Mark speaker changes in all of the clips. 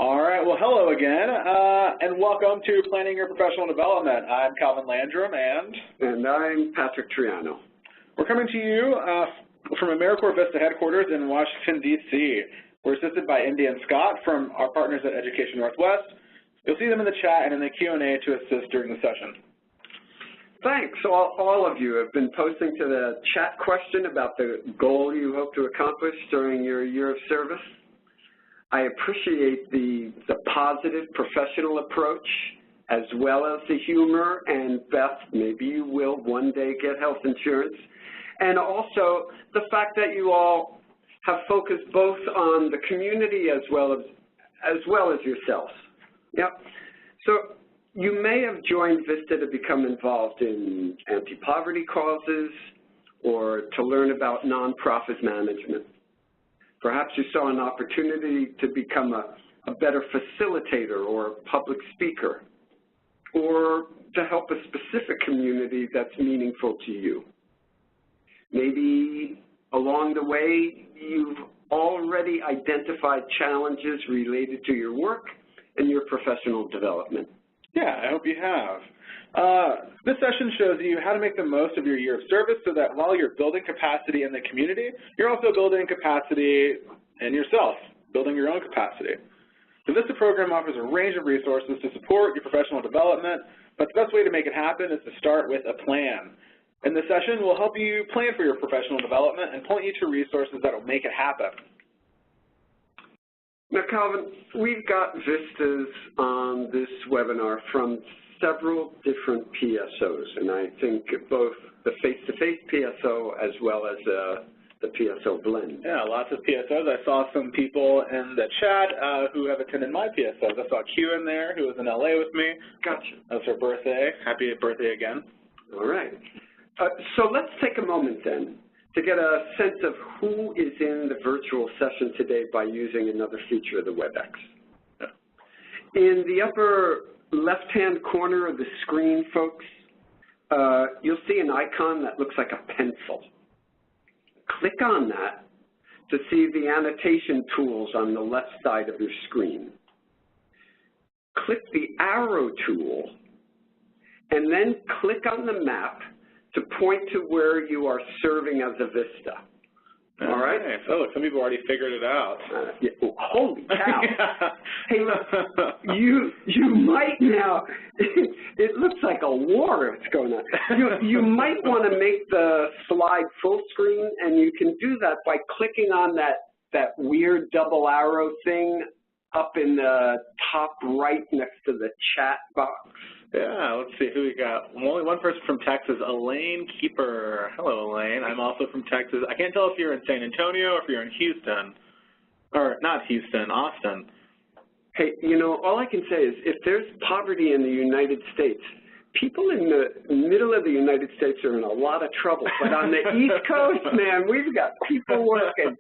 Speaker 1: All right, well, hello again, and welcome to Planning Your Professional Development. I'm Calvin Landrum,
Speaker 2: and I'm Patrick Triano.
Speaker 1: We're coming to you from AmeriCorps VISTA headquarters in Washington, D.C. We're assisted by Indy and Scott from our partners at Education Northwest. You'll see them in the chat and in the Q&A to assist during the session.
Speaker 2: Thanks. All of you have been posting to the chat question about the goal you hope to accomplish during your year of service. I appreciate the positive professional approach as well as the humor, and Beth, maybe you will one day get health insurance, and also the fact that you all have focused both on the community as well as yourselves. Yep. So you may have joined VISTA to become involved in anti-poverty causes or to learn about nonprofit management. Perhaps you saw an opportunity to become a better facilitator or a public speaker, or to help a specific community that's meaningful to you. Maybe along the way you've already identified challenges related to your work and your professional development.
Speaker 1: Yeah, I hope you have. This session shows you how to make the most of your year of service so that while you're building capacity in the community, you're also building capacity in yourself, building your own capacity. The VISTA program offers a range of resources to support your professional development, but the best way to make it happen is to start with a plan. In this session, we'll help you plan for your professional development and point you to resources that will make it happen.
Speaker 2: Now, Calvin, we've got VISTAs on this webinar from several different PSOs, and I think both the face-to-face PSO as well as the PSO blend.
Speaker 1: Yeah, lots of PSOs. I saw some people in the chat who have attended my PSOs. I saw Q in there, who was in LA with me.
Speaker 2: Gotcha.
Speaker 1: That was her birthday. Happy birthday again.
Speaker 2: All right. So let's take a moment then to get a sense of who is in the virtual session today by using another feature of the WebEx. Yeah. In the upper left-hand corner of the screen, folks, you'll see an icon that looks like a pencil. Click on that to see the annotation tools on the left side of your screen. Click the arrow tool, and then click on the map to point to where you are serving as a VISTA. All right?
Speaker 1: So look, some people already figured it out.
Speaker 2: Yeah. Oh, holy cow. Hey, look, you might now, it looks like a war that's going on. You might want to make the slide full screen, and you can do that by clicking on that weird double arrow thing up in the top right next to the chat box.
Speaker 1: Yeah, let's see who we got. Only one person from Texas, Elaine Keeper. Hello, Elaine. I'm also from Texas. I can't tell if you're in San Antonio or if you're in Houston. Or not Houston, Austin.
Speaker 2: Hey, you know, all I can say is if there's poverty in the United States, people in the middle of the United States are in a lot of trouble. But on the East Coast, man, we've got people working.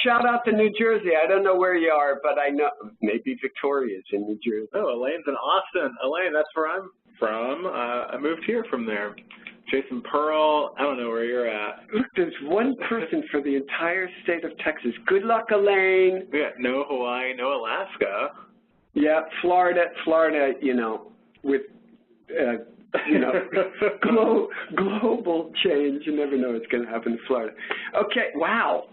Speaker 2: Shout out to New Jersey. I don't know where you are, but I know maybe Victoria's in New Jersey.
Speaker 1: Oh, Elaine's in Austin. Elaine, that's where I'm from. I moved here from there. Jason Pearl, I don't know where you're at.
Speaker 2: Look, there's one person for the entire state of Texas. Good luck, Elaine.
Speaker 1: We got no Hawaii, no Alaska.
Speaker 2: Yeah, Florida, you know, with you know, global change. You never know what's going to happen in Florida. Okay, wow.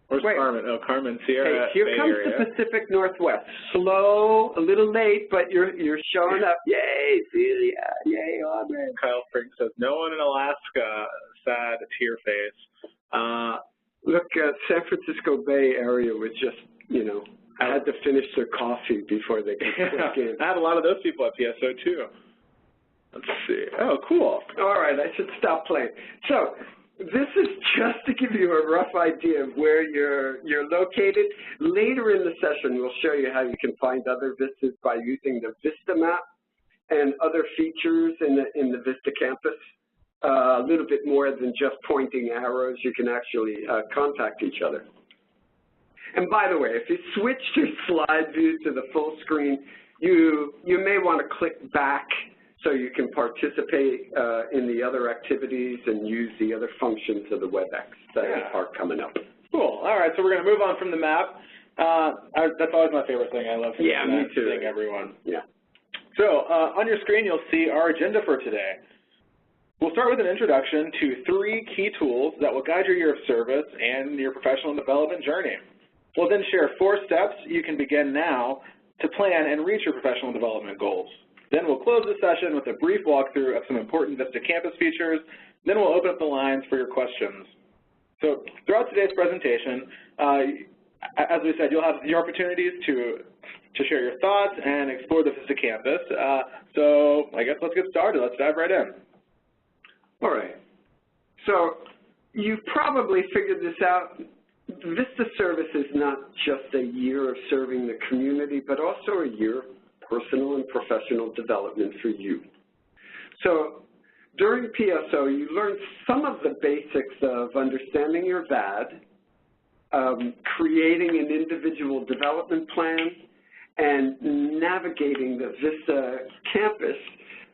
Speaker 1: Where's Carmen? Oh, Carmen, Sierra.
Speaker 2: Hey, here comes the Pacific Northwest. Slow, a little late, but you're showing up. Yay, Celia. Yay, Aubrey.
Speaker 1: Kyle Frink says, no one in Alaska. Sad tear face.
Speaker 2: Look, San Francisco Bay Area was just, you know, I had to finish their coffee before they could click in.
Speaker 1: I had a lot of those people at PSO, too. Let's see. Oh, cool.
Speaker 2: All right, I should stop playing. So this is just to give you a rough idea of where you're located. Later in the session, we'll show you how you can find other VISTAs by using the VISTA map and other features in the VISTA campus. A little bit more than just pointing arrows. You can actually contact each other. And by the way, if you switch your slide view to the full screen, you may want to click back so you can participate in the other activities and use the other functions of the WebEx that are coming up.
Speaker 1: Cool. All right, so we're going to move on from the map. That's always my favorite thing. I love seeing everyone.
Speaker 2: Yeah.
Speaker 1: So on your screen, you'll see our agenda for today. We'll start with an introduction to 3 key tools that will guide your year of service and your professional development journey. We'll then share 4 steps you can begin now to plan and reach your professional development goals. Then we'll close the session with a brief walkthrough of some important VISTA campus features. Then we'll open up the lines for your questions. So throughout today's presentation, as we said, you'll have your opportunities to share your thoughts and explore the VISTA campus. So I guess let's get started. Let's dive right in.
Speaker 2: All right. So you've probably figured this out. VISTA service is not just a year of serving the community, but also a year of personal and professional development for you. So during PSO, you learned some of the basics of understanding your VAD, creating an individual development plan, and navigating the VISTA campus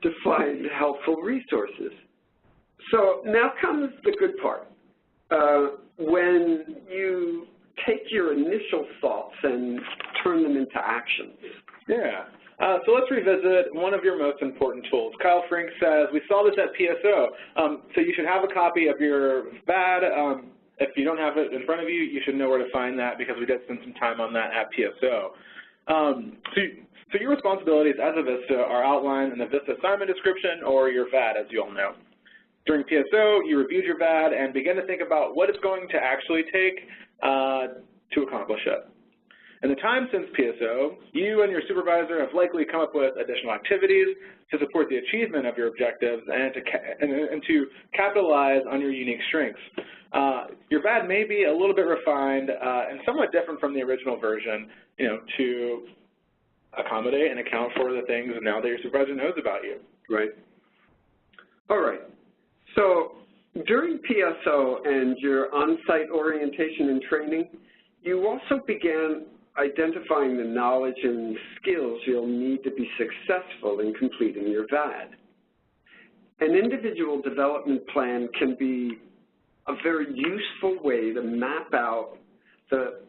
Speaker 2: to find helpful resources. So now comes the good part. When you take your initial thoughts and turn them into actions.
Speaker 1: Yeah. So let's revisit one of your most important tools. Kyle Frink says, we saw this at PSO, so you should have a copy of your VAD. If you don't have it in front of you, you should know where to find that because we did spend some time on that at PSO. So your responsibilities as a VISTA are outlined in the VISTA assignment description or your VAD, as you all know. During PSO, you reviewed your VAD and began to think about what it's going to actually take to accomplish it. In the time since PSO, you and your supervisor have likely come up with additional activities to support the achievement of your objectives and to capitalize on your unique strengths. Your VAD may be a little bit refined and somewhat different from the original version, to accommodate and account for the things now that your supervisor knows about you.
Speaker 2: Right. All right. So during PSO and your on-site orientation and training, you also began identifying the knowledge and skills you'll need to be successful in completing your VAD. An individual development plan can be a very useful way to map out the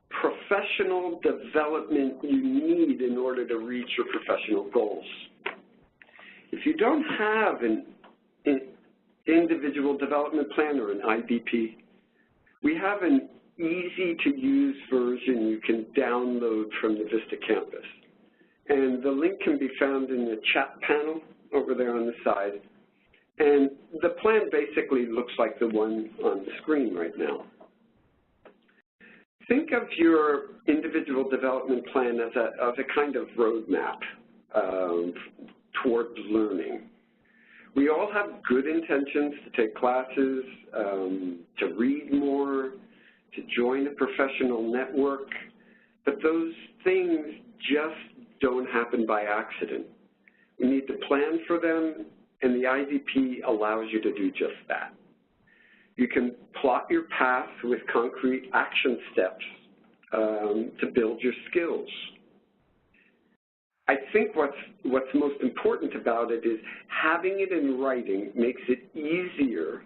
Speaker 2: professional development you need in order to reach your professional goals. If you don't have an individual development plan or an IDP, we have an easy-to-use version you can download from the VISTA campus. And the link can be found in the chat panel over there on the side. And the plan basically looks like the one on the screen right now. Think of your individual development plan as a kind of roadmap towards learning. We all have good intentions to take classes, to read more, to join a professional network, but those things just don't happen by accident. We need to plan for them, and the IDP allows you to do just that. You can plot your path with concrete action steps to build your skills. I think what's most important about it is having it in writing makes it easier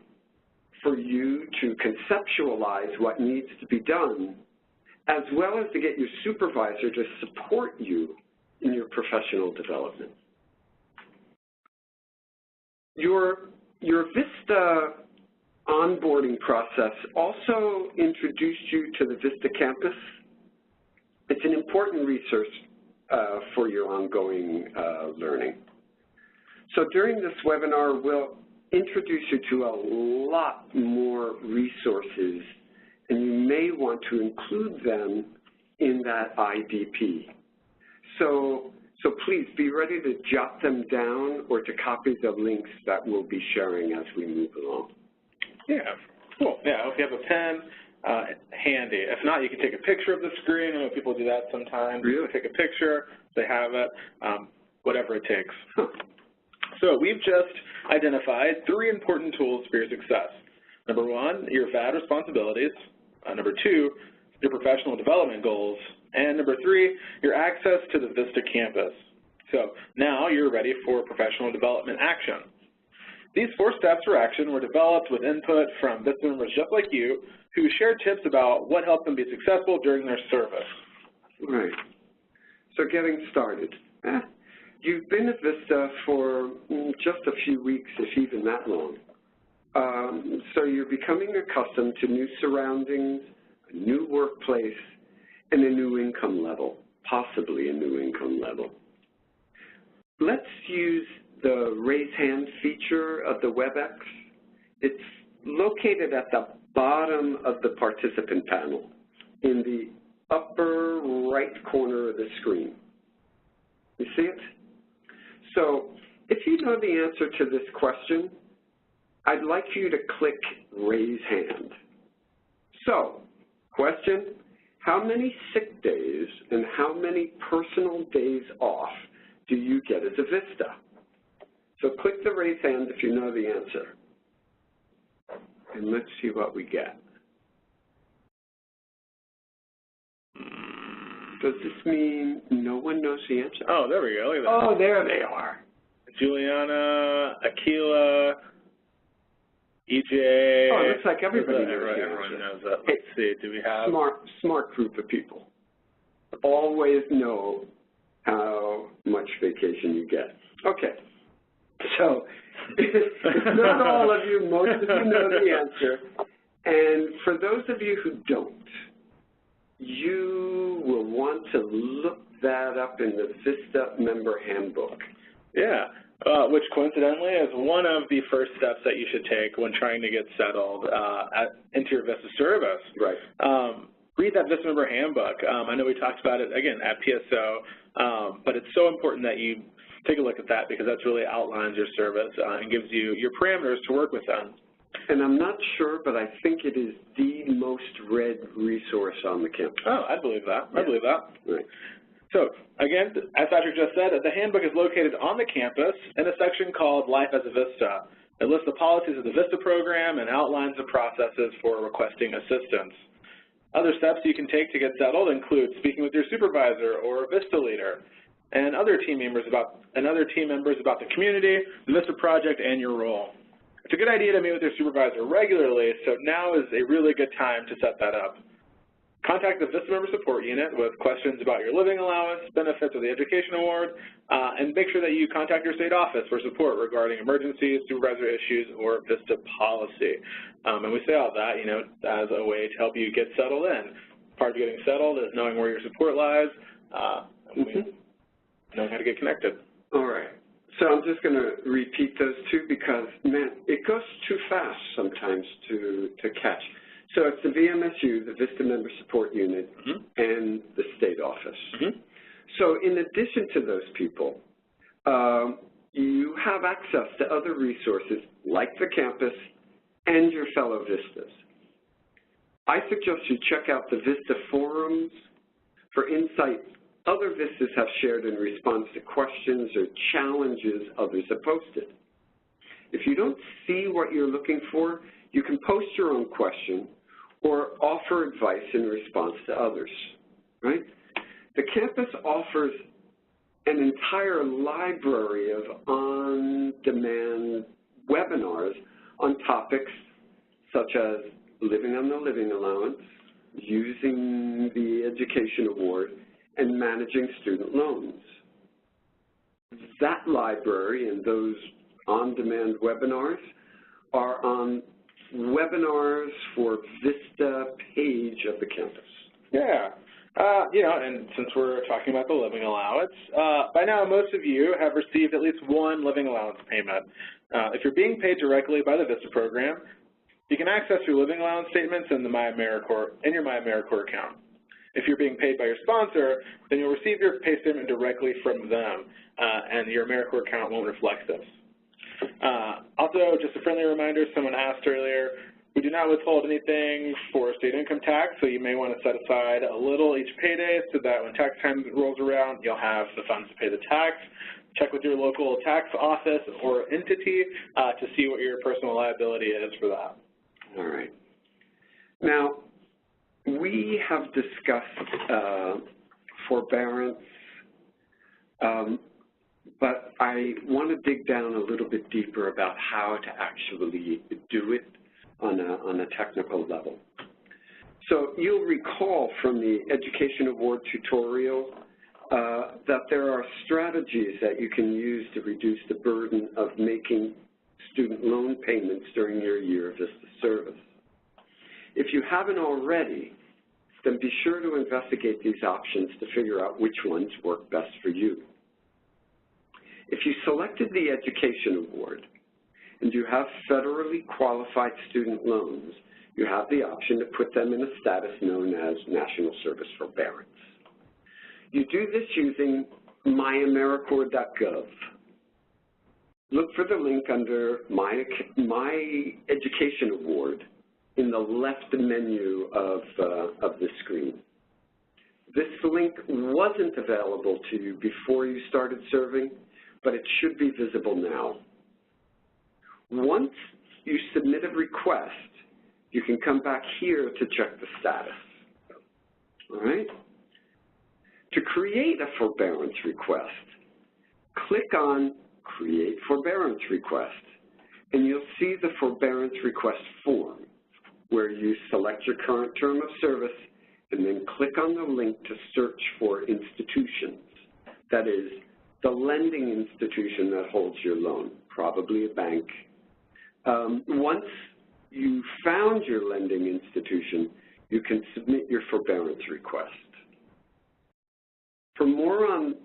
Speaker 2: for you to conceptualize what needs to be done, as well as to get your supervisor to support you in your professional development. Your VISTA onboarding process also introduced you to the VISTA campus. It's an important resource for your ongoing learning. So during this webinar, we'll introduce you to a lot more resources, and you may want to include them in that IDP. So please be ready to jot them down or to copy the links that we'll be sharing as we move along.
Speaker 1: Yeah, cool. Yeah, if you have a pen, handy. If not, you can take a picture of the screen. I know people do that sometimes.
Speaker 2: Really?
Speaker 1: Take a picture, they have it, whatever it takes. So we've just identified 3 important tools for your success. Number 1, your VAD responsibilities. Number 2, your professional development goals. And number 3, your access to the VISTA campus. So now you're ready for professional development action. These 4 steps for action were developed with input from VISTA members just like you, who shared tips about what helped them be successful during their service.
Speaker 2: Right. So getting started. You've been at VISTA for just a few weeks, if even that long. So you're becoming accustomed to new surroundings, a new workplace, and a new income level, possibly a new income level. Let's use the raise hand feature of the WebEx. It's located at the bottom of the participant panel in the upper right corner of the screen. You see it? So if you know the answer to this question, I'd like you to click Raise Hand. So, question, how many sick days and how many personal days off do you get as a VISTA? So click the Raise Hand if you know the answer. And let's see what we get. Does this mean no one knows the answer?
Speaker 1: Oh, there we go. Look at that.
Speaker 2: Oh, there they are.
Speaker 1: Juliana, Akila, EJ.
Speaker 2: Oh, it looks like everybody knows the answer.
Speaker 1: Everyone knows that. Let's see. Do we have?
Speaker 2: Smart group of people. Always know how much vacation you get. Okay. So, it's not all of you. Most of you know the answer. And for those of you who don't, you will want to look that up in the VISTA member handbook.
Speaker 1: Yeah, which coincidentally is one of the first steps that you should take when trying to get settled into your VISTA service.
Speaker 2: Right.
Speaker 1: Read that VISTA member handbook. I know we talked about it, again, at PSO, but it's so important that you take a look at that because that really outlines your service and gives you your parameters to work with them.
Speaker 2: And I'm not sure, but I think it is the most read resource on the campus.
Speaker 1: Oh, I believe that. I believe that.
Speaker 2: Right.
Speaker 1: So, again, as Patrick just said, the handbook is located on the campus in a section called Life as a VISTA. It lists the policies of the VISTA program and outlines the processes for requesting assistance. Other steps you can take to get settled include speaking with your supervisor or VISTA leader and other team members about the community, the VISTA project, and your role. It's a good idea to meet with your supervisor regularly, so now is a really good time to set that up. Contact the VISTA Member Support Unit with questions about your living allowance, benefits of the Education Award, and make sure that you contact your state office for support regarding emergencies, supervisor issues, or VISTA policy. And we say all that, as a way to help you get settled in. Part of getting settled is knowing where your support lies, and knowing how to get connected.
Speaker 2: All right. So I'm just going to repeat those two because, man, it goes too fast sometimes to catch. So it's the VMSU, the VISTA Member Support Unit, and the state office. So in addition to those people, you have access to other resources like the campus and your fellow VISTAs. I suggest you check out the VISTA forums for insights other VISTAs have shared in response to questions or challenges others have posted. If you don't see what you're looking for, you can post your own question or offer advice in response to others, right? The campus offers an entire library of on-demand webinars on topics such as living on the living allowance, using the Education Award, and managing student loans. That library and those on-demand webinars are on Webinars for VISTA page of the campus.
Speaker 1: Yeah. And since we're talking about the living allowance, by now most of you have received at least one living allowance payment. If you're being paid directly by the VISTA program, you can access your living allowance statements in your MyAmeriCorps account. If you're being paid by your sponsor, then you'll receive your pay statement directly from them, and your AmeriCorps account won't reflect this. Also, just a friendly reminder, someone asked earlier, we do not withhold anything for state income tax, so you may want to set aside a little each payday so that when tax time rolls around, you'll have the funds to pay the tax. Check with your local tax office or entity to see what your personal liability is for that.
Speaker 2: All right. Now, we have discussed forbearance. but I want to dig down a little bit deeper about how to actually do it on a technical level. So you'll recall from the Education Award tutorial that there are strategies that you can use to reduce the burden of making student loan payments during your year of VISTA service. If you haven't already, then be sure to investigate these options to figure out which ones work best for you. If you selected the Education Award and you have federally qualified student loans, you have the option to put them in a status known as National Service Forbearance. You do this using myamericorps.gov. Look for the link under My Education Award in the left menu of the screen. This link wasn't available to you before you started serving, but it should be visible now. Once you submit a request, you can come back here to check the status. All right? To create a forbearance request, click on Create Forbearance Request, and you'll see the forbearance request form, where you select your current term of service and then click on the link to search for institutions. That is, the lending institution that holds your loan, probably a bank. Once you found your lending institution, you can submit your forbearance request. For more on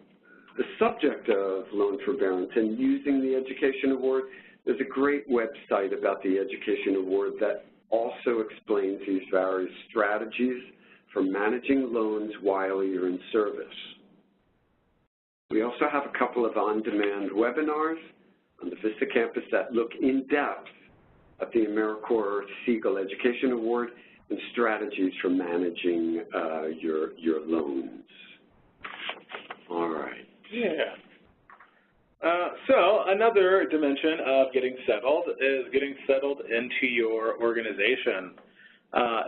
Speaker 2: the subject of loan forbearance and using the Education Award, there's a great website about the Education Award that also explains these various strategies for managing loans while you're in service. We also have a couple of on-demand webinars on the VISTA campus that look in depth at the AmeriCorps Siegel Education Award and strategies for managing your loans. All right.
Speaker 1: Yeah. So another dimension of getting settled is getting settled into your organization.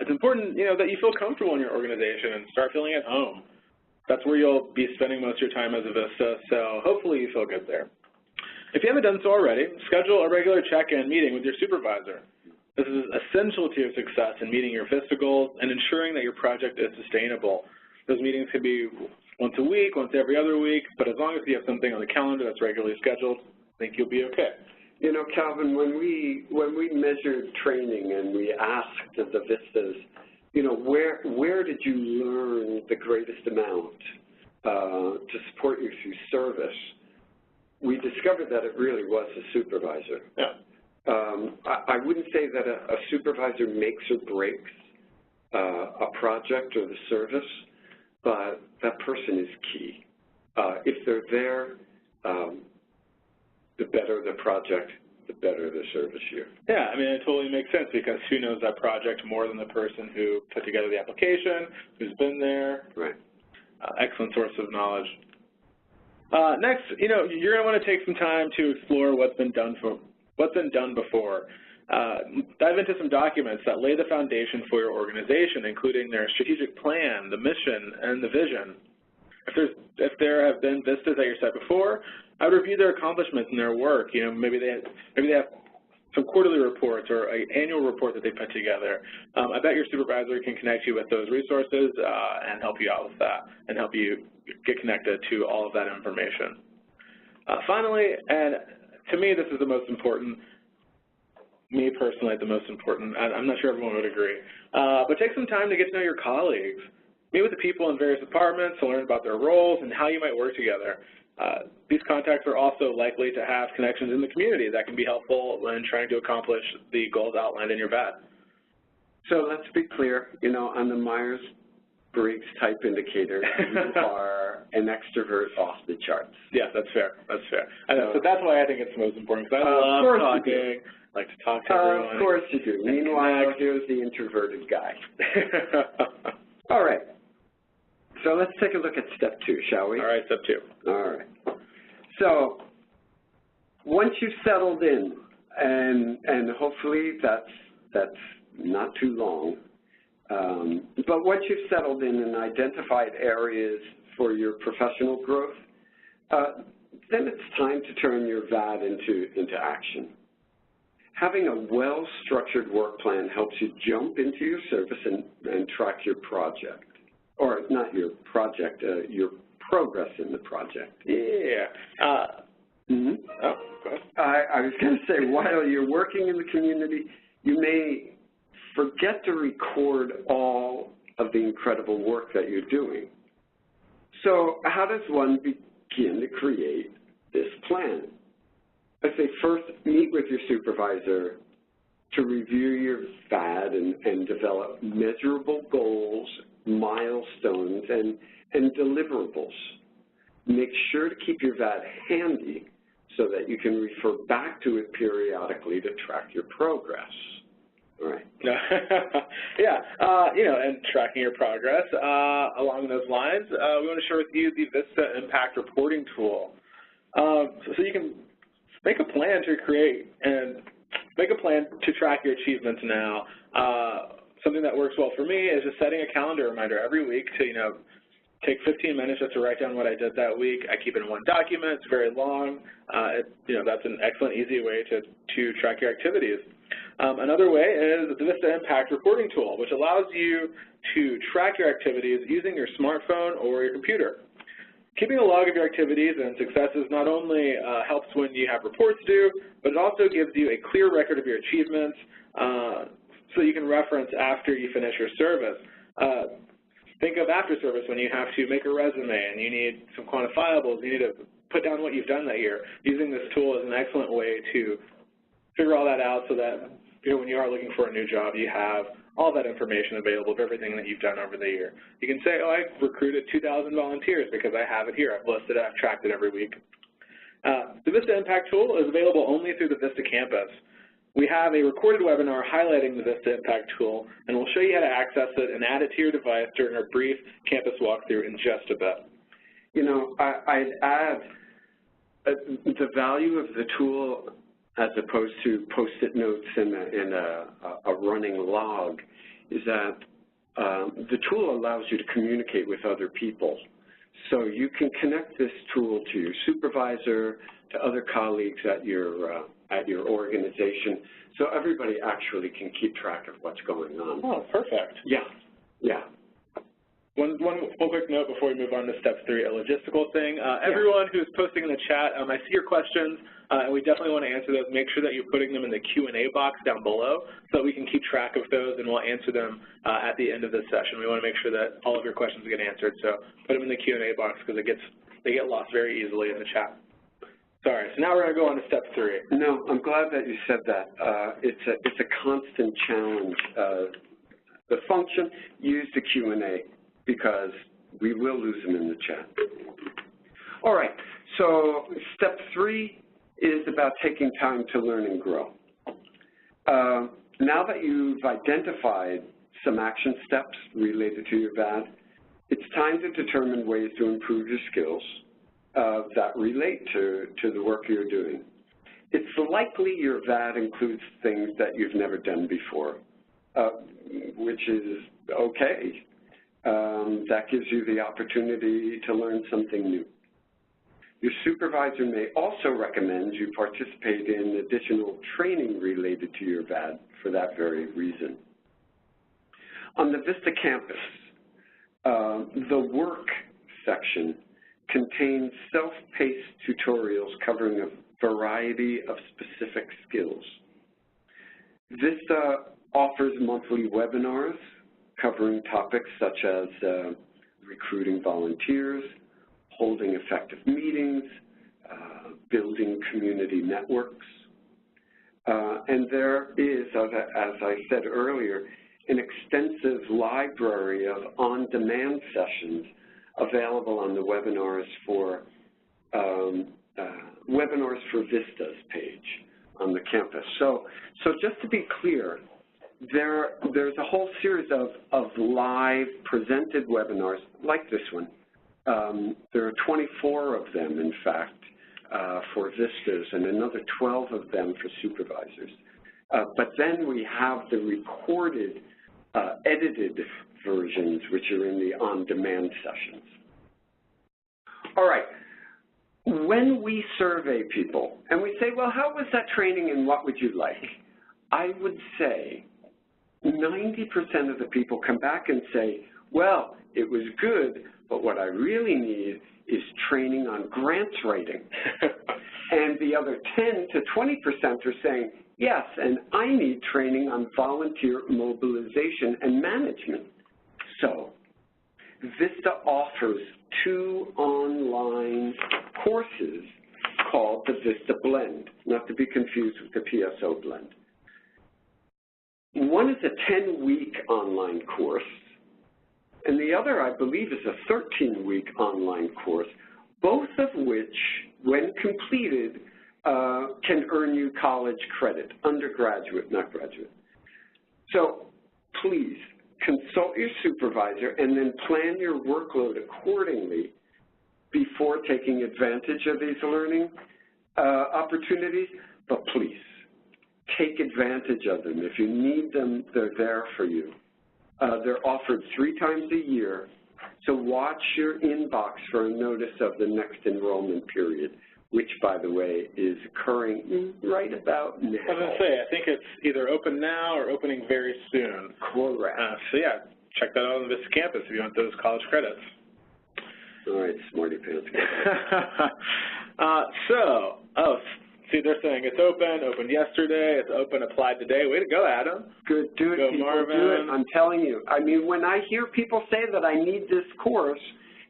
Speaker 1: It's important, that you feel comfortable in your organization and start feeling at home. That's where you'll be spending most of your time as a VISTA, so hopefully you feel good there. If you haven't done so already, schedule a regular check-in meeting with your supervisor. This is essential to your success in meeting your VISTA goals and ensuring that your project is sustainable. Those meetings can be once a week, once every other week, but as long as you have something on the calendar that's regularly scheduled, I think you'll be okay.
Speaker 2: Calvin, when we measured training and we asked the VISTAs, where did you learn the greatest amount to support you through service, we discovered that it really was a supervisor.
Speaker 1: Yeah.
Speaker 2: I wouldn't say that a supervisor makes or breaks a project or the service, but that person is key. If they're there, the better the project, the better the service year.
Speaker 1: Yeah, it totally makes sense because who knows that project more than the person who put together the application, who's been there.
Speaker 2: Right.
Speaker 1: Excellent source of knowledge. Next, you're going to want to take some time to explore what's been done before. Dive into some documents that lay the foundation for your organization, including their strategic plan, the mission, and the vision. If there have been VISTAs at your site before, I would review their accomplishments and their work. Maybe they have some quarterly reports or an annual report that they put together. I bet your supervisor can connect you with those resources and help you out with that and help you get connected to all of that information. Finally, and to me this is the most important, me personally the most important, I'm not sure everyone would agree, but take some time to get to know your colleagues. Meet with the people in various departments to learn about their roles and how you might work together. These contacts are also likely to have connections in the community that can be helpful when trying to accomplish the goals outlined in your VAT.
Speaker 2: So let's be clear, on the Myers-Briggs type indicator, you are an extrovert off the charts.
Speaker 1: Yeah, that's fair. That's fair. So that's why I think it's most important, because I love talking. I like to talk to everyone.
Speaker 2: Of course you do. Meanwhile, here's the introverted guy. All right. So let's take a look at step 2, shall we?
Speaker 1: All right, step 2.
Speaker 2: All right. So once you've settled in, and hopefully that's not too long, but once you've settled in and identified areas for your professional growth, then it's time to turn your VAD into action. Having a well-structured work plan helps you jump into your service and track your project, or not your project, your progress in the project.
Speaker 1: Yeah. Oh, go ahead.
Speaker 2: I was going to say, while you're working in the community, you may forget to record all of the incredible work that you're doing. So how does one begin to create this plan? I say first, meet with your supervisor to review your VAD and develop measurable goals, milestones, and deliverables. Make sure to keep your VAD handy so that you can refer back to it periodically to track your progress. All right.
Speaker 1: Yeah, and tracking your progress. Along those lines, we want to share with you the VISTA Impact Reporting Tool. So you can make a plan to track your achievements now. Something that works well for me is just setting a calendar reminder every week to, take 15 minutes just to write down what I did that week. I keep it in one document. It's very long. That's an excellent, easy way to track your activities. Another way is the VISTA Impact Reporting Tool, which allows you to track your activities using your smartphone or your computer. Keeping a log of your activities and successes not only helps when you have reports due, but it also gives you a clear record of your achievements so you can reference after you finish your service. Think of after service when you have to make a resume and you need some quantifiables, you need to put down what you've done that year. Using this tool is an excellent way to figure all that out so that when you are looking for a new job, you have all that information available of everything that you've done over the year. You can say, I recruited 2,000 volunteers because I have it here. I've listed it, I've tracked it every week. The VISTA Impact Tool is available only through the VISTA campus. We have a recorded webinar highlighting the VISTA Impact Tool, and we'll show you how to access it and add it to your device during our brief campus walkthrough in just a bit.
Speaker 2: I'd add the value of the tool as opposed to Post-it notes and a running log is that the tool allows you to communicate with other people. So you can connect this tool to your supervisor, to other colleagues at your organization, so everybody actually can keep track of what's going on.
Speaker 1: Oh, perfect.
Speaker 2: Yeah.
Speaker 1: One quick note before we move on to step 3, a logistical thing. Everyone who's posting in the chat, I see your questions, and we definitely want to answer those. Make sure that you're putting them in the Q&A box down below so that we can keep track of those, and we'll answer them at the end of this session. We want to make sure that all of your questions get answered, so put them in the Q&A box because they get lost very easily in the chat. Sorry, so now we're going to go on to step 3.
Speaker 2: No, I'm glad that you said that. It's a constant challenge. The function, use the Q&A because we will lose them in the chat. All right, so step 3 is about taking time to learn and grow. Now that you've identified some action steps related to your VAD, it's time to determine ways to improve your skills that relate to the work you're doing. It's likely your VAD includes things that you've never done before, which is okay. That gives you the opportunity to learn something new. Your supervisor may also recommend you participate in additional training related to your VAD for that very reason. On the VISTA campus, the work section contains self-paced tutorials covering a variety of specific skills. VISTA offers monthly webinars covering topics such as recruiting volunteers, holding effective meetings, building community networks. And there is, as I said earlier, an extensive library of on-demand sessions available on the webinars for VISTA's page on the campus. So just to be clear, there's a whole series of live presented webinars like this one. There are 24 of them, in fact, for VISTAs and another 12 of them for supervisors. But then we have the recorded, edited versions, which are in the on-demand sessions. All right, when we survey people and we say, well, how was that training and what would you like? I would say 90% of the people come back and say, well, it was good, but what I really need is training on grants writing. And the other 10 to 20% are saying, yes, and I need training on volunteer mobilization and management. So VISTA offers 2 online courses called the VISTA Blend, not to be confused with the PSO Blend. One is a 10-week online course, and the other, I believe, is a 13-week online course, both of which, when completed, can earn you college credit, undergraduate, not graduate. So please consult your supervisor and then plan your workload accordingly before taking advantage of these learning opportunities, but please take advantage of them. If you need them, they're there for you. They're offered 3 times a year, so watch your inbox for a notice of the next enrollment period, which, by the way, is occurring right about now.
Speaker 1: I was going to say, I think it's either open now or opening very soon.
Speaker 2: Correct.
Speaker 1: So yeah, check that out on the VISTA campus if you want those college credits.
Speaker 2: All right, smarty pants.
Speaker 1: See, they're saying it's opened yesterday, it's open, applied today. Way to go, Adam.
Speaker 2: Good, do it,
Speaker 1: go,
Speaker 2: people,
Speaker 1: Marvin.
Speaker 2: do it. I'm telling you. I mean, when I hear people say that I need this course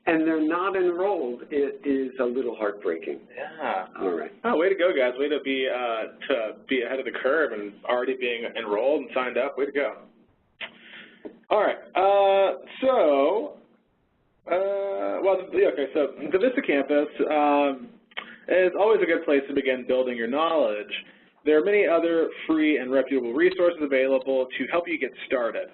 Speaker 2: and they're not enrolled, it is a little heartbreaking.
Speaker 1: Yeah.
Speaker 2: All right.
Speaker 1: Oh, way to go, guys. Way to be ahead of the curve and already being enrolled and signed up. Way to go. All right. So the VISTA campus is always a good place to begin building your knowledge. There are many other free and reputable resources available to help you get started.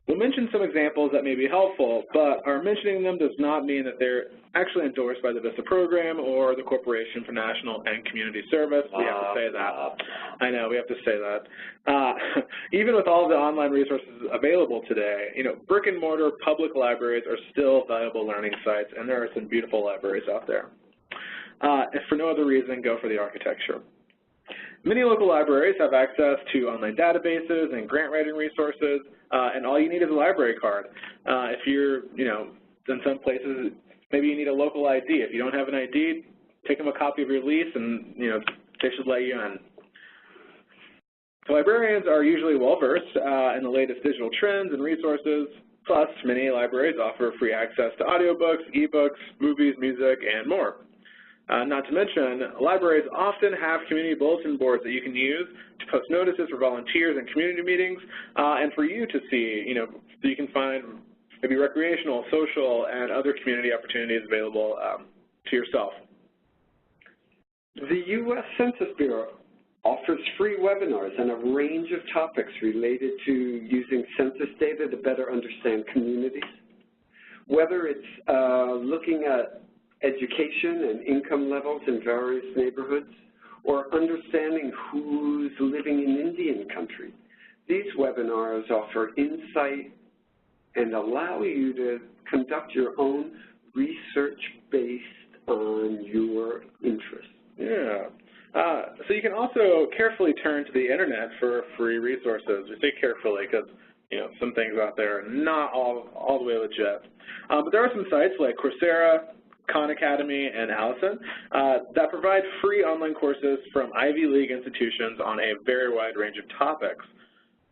Speaker 1: We'll mention some examples that may be helpful, but our mentioning them does not mean that they're actually endorsed by the VISTA program or the Corporation for National and Community Service. We have to say that. I know, we have to say that. Even with all the online resources available today, brick and mortar public libraries are still valuable learning sites, and there are some beautiful libraries out there. If for no other reason, go for the architecture. Many local libraries have access to online databases and grant writing resources, and all you need is a library card. If you're, in some places, maybe you need a local ID. If you don't have an ID, take them a copy of your lease and, they should let you in. So librarians are usually well-versed in the latest digital trends and resources. Plus, many libraries offer free access to audiobooks, ebooks, movies, music, and more. Not to mention, libraries often have community bulletin boards that you can use to post notices for volunteers and community meetings, and for you to see, so you can find maybe recreational, social, and other community opportunities available to yourself.
Speaker 2: The U.S. Census Bureau offers free webinars on a range of topics related to using census data to better understand communities. Whether it's looking at education and income levels in various neighborhoods, or understanding who's living in Indian country. These webinars offer insight and allow you to conduct your own research based on your interests.
Speaker 1: Yeah. So you can also carefully turn to the internet for free resources. We say carefully because some things out there are not all the way legit. But there are some sites like Coursera, Khan Academy, and Allowance that provide free online courses from Ivy League institutions on a very wide range of topics.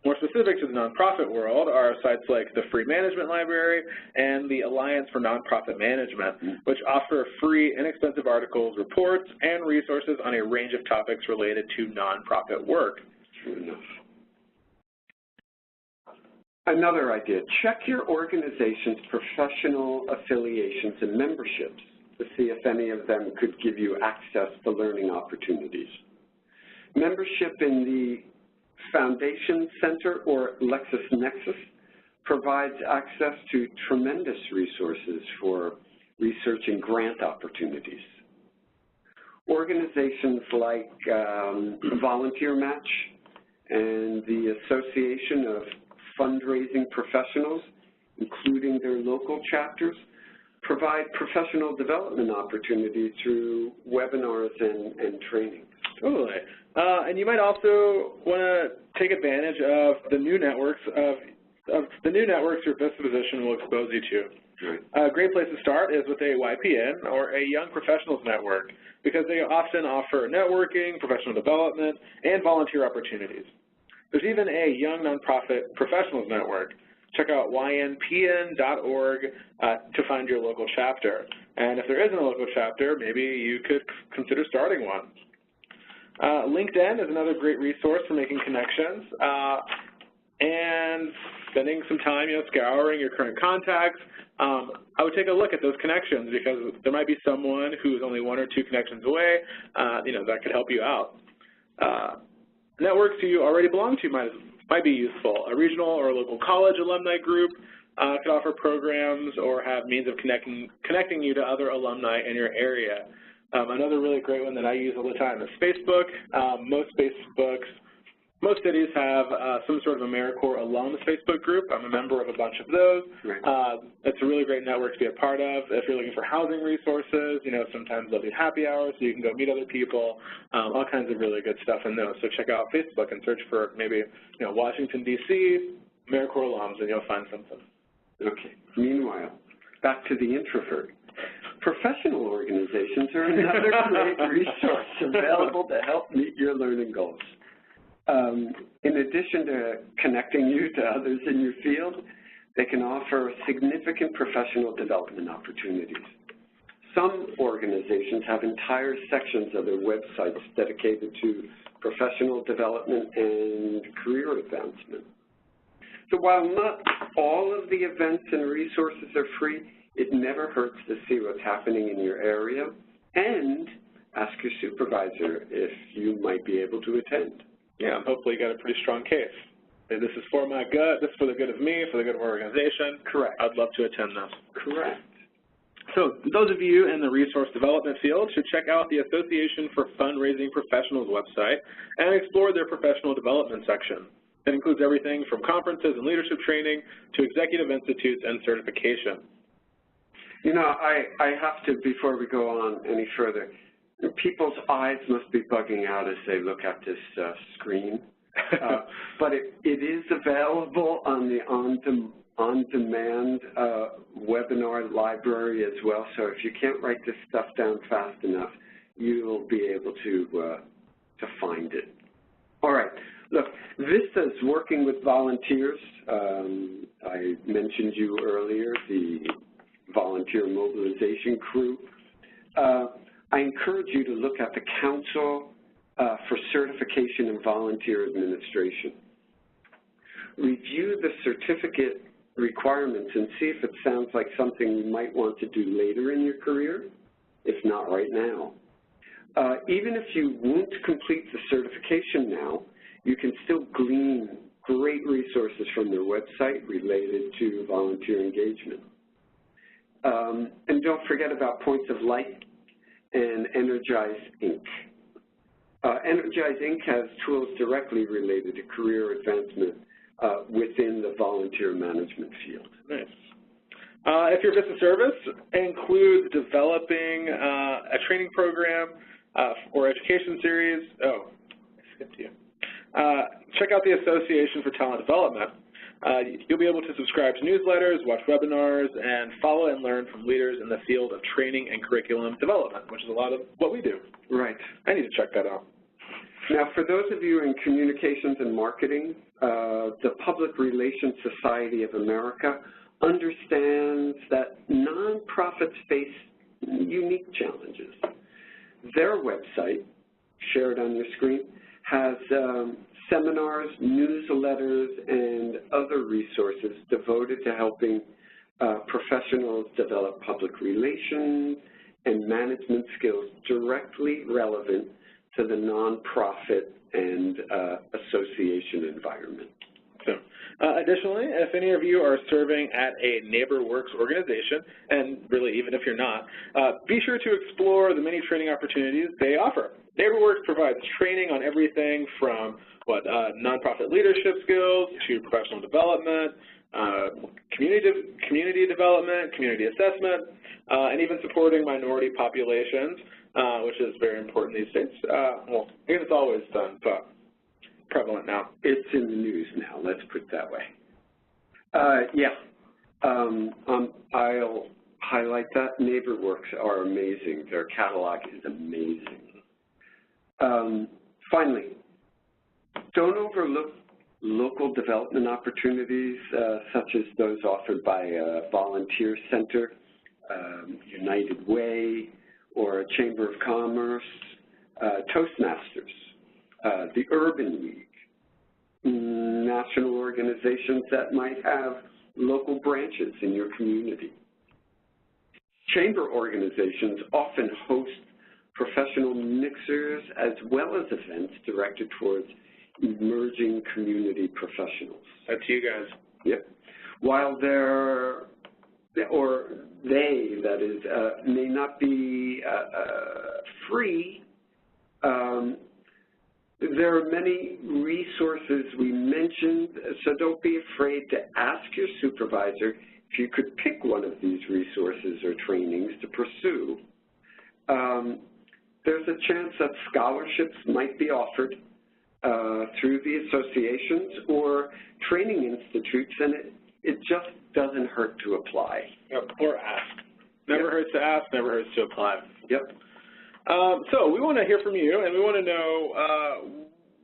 Speaker 1: More specific to the nonprofit world are sites like the Free Management Library and the Alliance for Nonprofit Management, which offer free, inexpensive articles, reports, and resources on a range of topics related to nonprofit work.
Speaker 2: True enough. Another idea, check your organization's professional affiliations and memberships to see if any of them could give you access to learning opportunities. Membership in the Foundation Center or LexisNexis provides access to tremendous resources for research and grant opportunities. Organizations like Volunteer Match and the Association of Fundraising Professionals, including their local chapters, provide professional development opportunities through webinars and training.
Speaker 1: Totally. And you might also want to take advantage of the new networks your VISTA position will expose you to.
Speaker 2: Right.
Speaker 1: A great place to start is with a YPN or a Young Professionals Network because they often offer networking, professional development, and volunteer opportunities. There's even a Young Nonprofit Professionals Network. Check out ynpn.org to find your local chapter. And if there isn't a local chapter, maybe you could consider starting one. LinkedIn is another great resource for making connections and spending some time, scouring your current contacts. I would take a look at those connections because there might be someone who's only 1 or 2 connections away, that could help you out. Networks you already belong to might be useful. A regional or local college alumni group could offer programs or have means of connecting you to other alumni in your area. Another really great one that I use all the time is Facebook. Most cities have some sort of AmeriCorps alums Facebook group. I'm a member of a bunch of those.
Speaker 2: Right.
Speaker 1: It's a really great network to be a part of. If you're looking for housing resources, sometimes they'll do happy hours so you can go meet other people, all kinds of really good stuff in those. So check out Facebook and search for maybe, Washington, D.C., AmeriCorps alums, and you'll find something.
Speaker 2: Okay. Meanwhile, back to the introvert. Professional organizations are another great resource available to help meet your learning goals. In addition to connecting you to others in your field, they can offer significant professional development opportunities. Some organizations have entire sections of their websites dedicated to professional development and career advancement. So while not all of the events and resources are free, it never hurts to see what's happening in your area and ask your supervisor if you might be able to attend.
Speaker 1: Yeah, hopefully you got a pretty strong case. Hey, this is for my good, this is for the good of me, for the good of our organization.
Speaker 2: Correct.
Speaker 1: I'd love to attend this.
Speaker 2: Correct.
Speaker 1: So those of you in the resource development field should check out the Association for Fundraising Professionals website and explore their professional development section. It includes everything from conferences and leadership training to executive institutes and certification.
Speaker 2: I have to, before we go on any further, people's eyes must be bugging out as they look at this screen. But it is available on the on-demand webinar library as well. So if you can't write this stuff down fast enough, you'll be able to find it. All right. Look, VISTA is working with volunteers. I mentioned you earlier, the volunteer mobilization crew. I encourage you to look at the Council for Certification in Volunteer Administration. Review the certificate requirements and see if it sounds like something you might want to do later in your career, if not right now. Even if you won't complete the certification now, you can still glean great resources from their website related to volunteer engagement. And don't forget about Points of Light and Energize Inc. Energize Inc. has tools directly related to career advancement within the volunteer management field.
Speaker 1: Nice. If your VISTA service includes developing a training program or education series, I skipped you. Check out the Association for Talent Development. You'll be able to subscribe to newsletters, watch webinars, and follow and learn from leaders in the field of training and curriculum development, which is a lot of what we do.
Speaker 2: Right.
Speaker 1: I need to check that out.
Speaker 2: Now, for those of you in communications and marketing, the Public Relations Society of America understands that nonprofits face unique challenges. Their website, shared on your screen, has seminars, newsletters, and other resources devoted to helping professionals develop public relations and management skills directly relevant to the nonprofit and association environment.
Speaker 1: So, additionally, if any of you are serving at a NeighborWorks organization, and really even if you're not, be sure to explore the many training opportunities they offer. NeighborWorks provides training on everything from nonprofit leadership skills to professional development, community development, community assessment, and even supporting minority populations, which is very important these days. Well, I guess it's always done, but prevalent now.
Speaker 2: It's in the news now, let's put it that way. I'll highlight that. NeighborWorks are amazing. Their catalog is amazing. Finally, don't overlook local development opportunities such as those offered by a volunteer center, United Way, or a Chamber of Commerce, Toastmasters, the Urban League, national organizations that might have local branches in your community. Chamber organizations often host professional mixers as well as events directed towards emerging community professionals.
Speaker 1: That's you guys.
Speaker 2: Yep. While that is, may not be free, there are many resources we mentioned, so don't be afraid to ask your supervisor if you could pick one of these resources or trainings to pursue. There's a chance that scholarships might be offered through the associations or training institutes, and it just doesn't hurt to apply.
Speaker 1: Yep. Or ask. Never hurts to ask, never hurts to apply.
Speaker 2: Yep.
Speaker 1: So we want to hear from you, and we want to know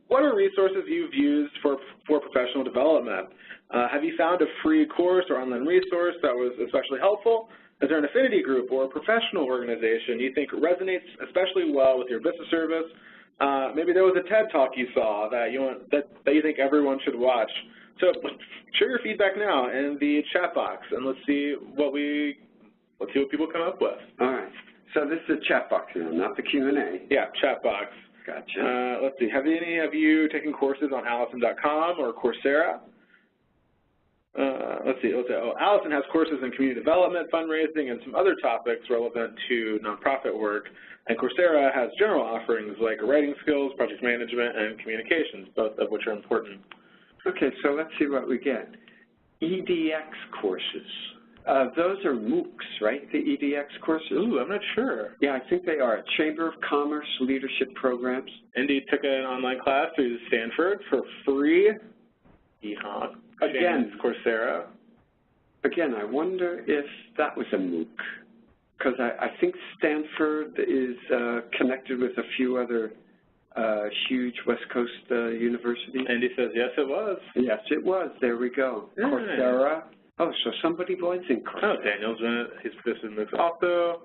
Speaker 1: what are resources you've used for professional development? Have you found a free course or online resource that was especially helpful? Is there an affinity group or a professional organization you think resonates especially well with your VISTA service? Maybe there was a TED Talk you saw that you think everyone should watch. So share your feedback now in the chat box, and let's see what people come up with.
Speaker 2: All right. So this is the chat box now, not the Q&A.
Speaker 1: Yeah, chat box.
Speaker 2: Gotcha.
Speaker 1: Let's see. Have any of you taken courses on Allison.com or Coursera? Let's see. Oh, Allison has courses in community development, fundraising, and some other topics relevant to nonprofit work. And Coursera has general offerings like writing skills, project management, and communications, both of which are important.
Speaker 2: Okay, so let's see what we get. EDX courses. Those are MOOCs, right, the EDX courses?
Speaker 1: Ooh, I'm not sure.
Speaker 2: Yeah, I think they are. Chamber of Commerce leadership programs.
Speaker 1: Indeed took an online class through Stanford for free.
Speaker 2: Again,
Speaker 1: Coursera.
Speaker 2: Again, I wonder if that was a MOOC, because I think Stanford is connected with a few other huge West Coast universities.
Speaker 1: Andy says, yes, it was.
Speaker 2: Yes, it was. There we go. Yeah. Coursera. Oh, so somebody was in Coursera.
Speaker 1: Oh, Daniel's been it. He's participated in MOOCs also.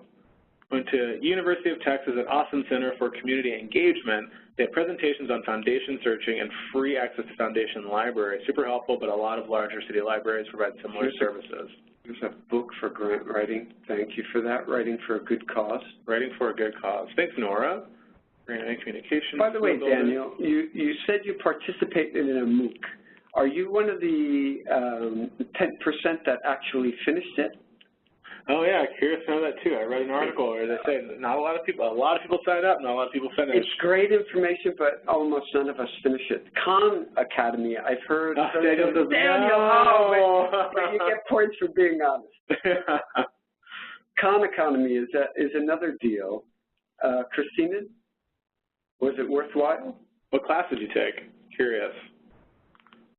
Speaker 1: Went to University of Texas at Austin Center for Community Engagement. They have presentations on foundation searching and free access to foundation library. Super helpful, but a lot of larger city libraries provide similar services.
Speaker 2: There's a book for grant writing. Thank you for that. Writing for a good cause.
Speaker 1: Writing for a good cause. Thanks, Nora. Grant communication.
Speaker 2: By the way, Daniel, you said you participated in a MOOC. Are you one of the 10% that actually finished it?
Speaker 1: Oh yeah, curious to know that too. I read an article where they say not a lot of people sign up, not a lot of people finish.
Speaker 2: It's great information, but almost none of us finish it. Khan Academy, I've heard.
Speaker 1: Daniel,
Speaker 2: but you get points for being honest. Khan Academy is another deal. Christina, was it worthwhile?
Speaker 1: What class did you take? Curious.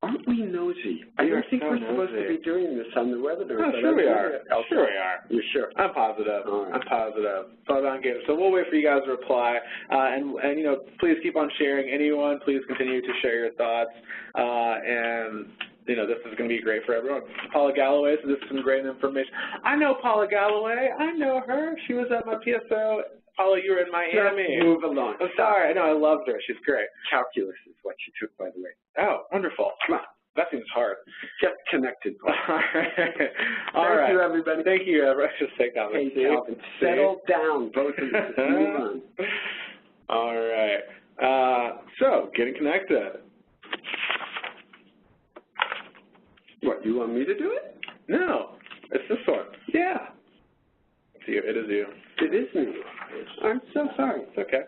Speaker 2: Aren't we nosy? I don't think we're supposed to be doing this on the webinar.
Speaker 1: Oh, sure we are. Sure we are.
Speaker 2: You're sure?
Speaker 1: I'm positive.
Speaker 2: Right.
Speaker 1: I'm positive. So we'll wait for you guys to reply. And you know, please keep on sharing. Anyone, please continue to share your thoughts. And you know, this is going to be great for everyone. Paula Galloway, so this is some great information. I know Paula Galloway. I know her. She was at my PSO. Paula, you were in Miami.
Speaker 2: Just move along.
Speaker 1: I'm sorry. I know. I loved her. She's great.
Speaker 2: Calculus is what she took, by the way.
Speaker 1: Oh, wonderful.
Speaker 2: Come on.
Speaker 1: That seems hard.
Speaker 2: Get connected.
Speaker 1: All right.
Speaker 2: Thank you, everybody.
Speaker 1: Thank you. Let's just take that one.
Speaker 2: Hey, Calvin, settle down, both of you. Just move on.
Speaker 1: All right. So, getting connected.
Speaker 2: What, you want me to do it?
Speaker 1: No. It's this one.
Speaker 2: Yeah.
Speaker 1: It's you. It is you.
Speaker 2: It is me. I'm so sorry.
Speaker 1: It's okay.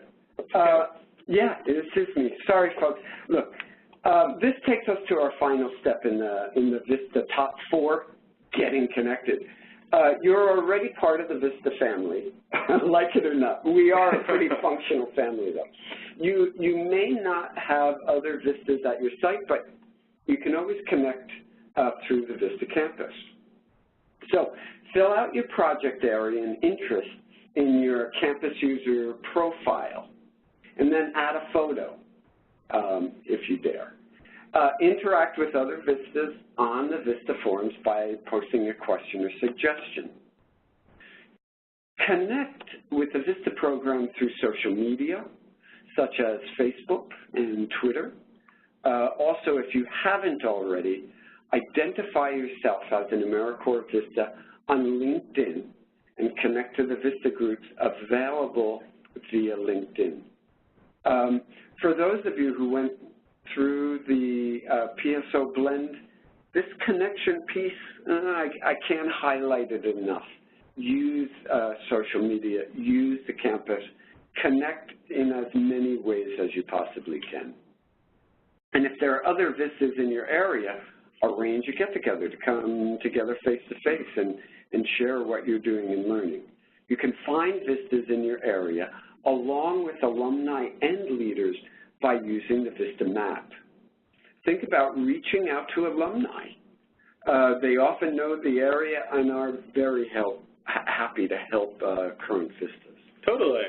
Speaker 2: Yeah, it is me. Sorry, folks. Look, this takes us to our final step in the VISTA top 4, getting connected. You're already part of the VISTA family, like it or not. We are a pretty functional family, though. You may not have other VISTAs at your site, but you can always connect through the VISTA campus. So fill out your project area and interests in your campus user profile, and then add a photo if you dare. Interact with other VISTAs on the VISTA forums by posting a question or suggestion. Connect with the VISTA program through social media, such as Facebook and Twitter. Also, if you haven't already, identify yourself as an AmeriCorps VISTA on LinkedIn and connect to the VISTA groups available via LinkedIn. For those of you who went through the PSO blend, this connection piece, I can't highlight it enough. Use social media, use the campus, connect in as many ways as you possibly can. And if there are other VISTAs in your area, arrange a get-together to come together face-to-face and share what you're doing and learning. You can find VISTAs in your area along with alumni and leaders by using the VISTA map. Think about reaching out to alumni. They often know the area and are very happy to help current VISTAs.
Speaker 1: Totally.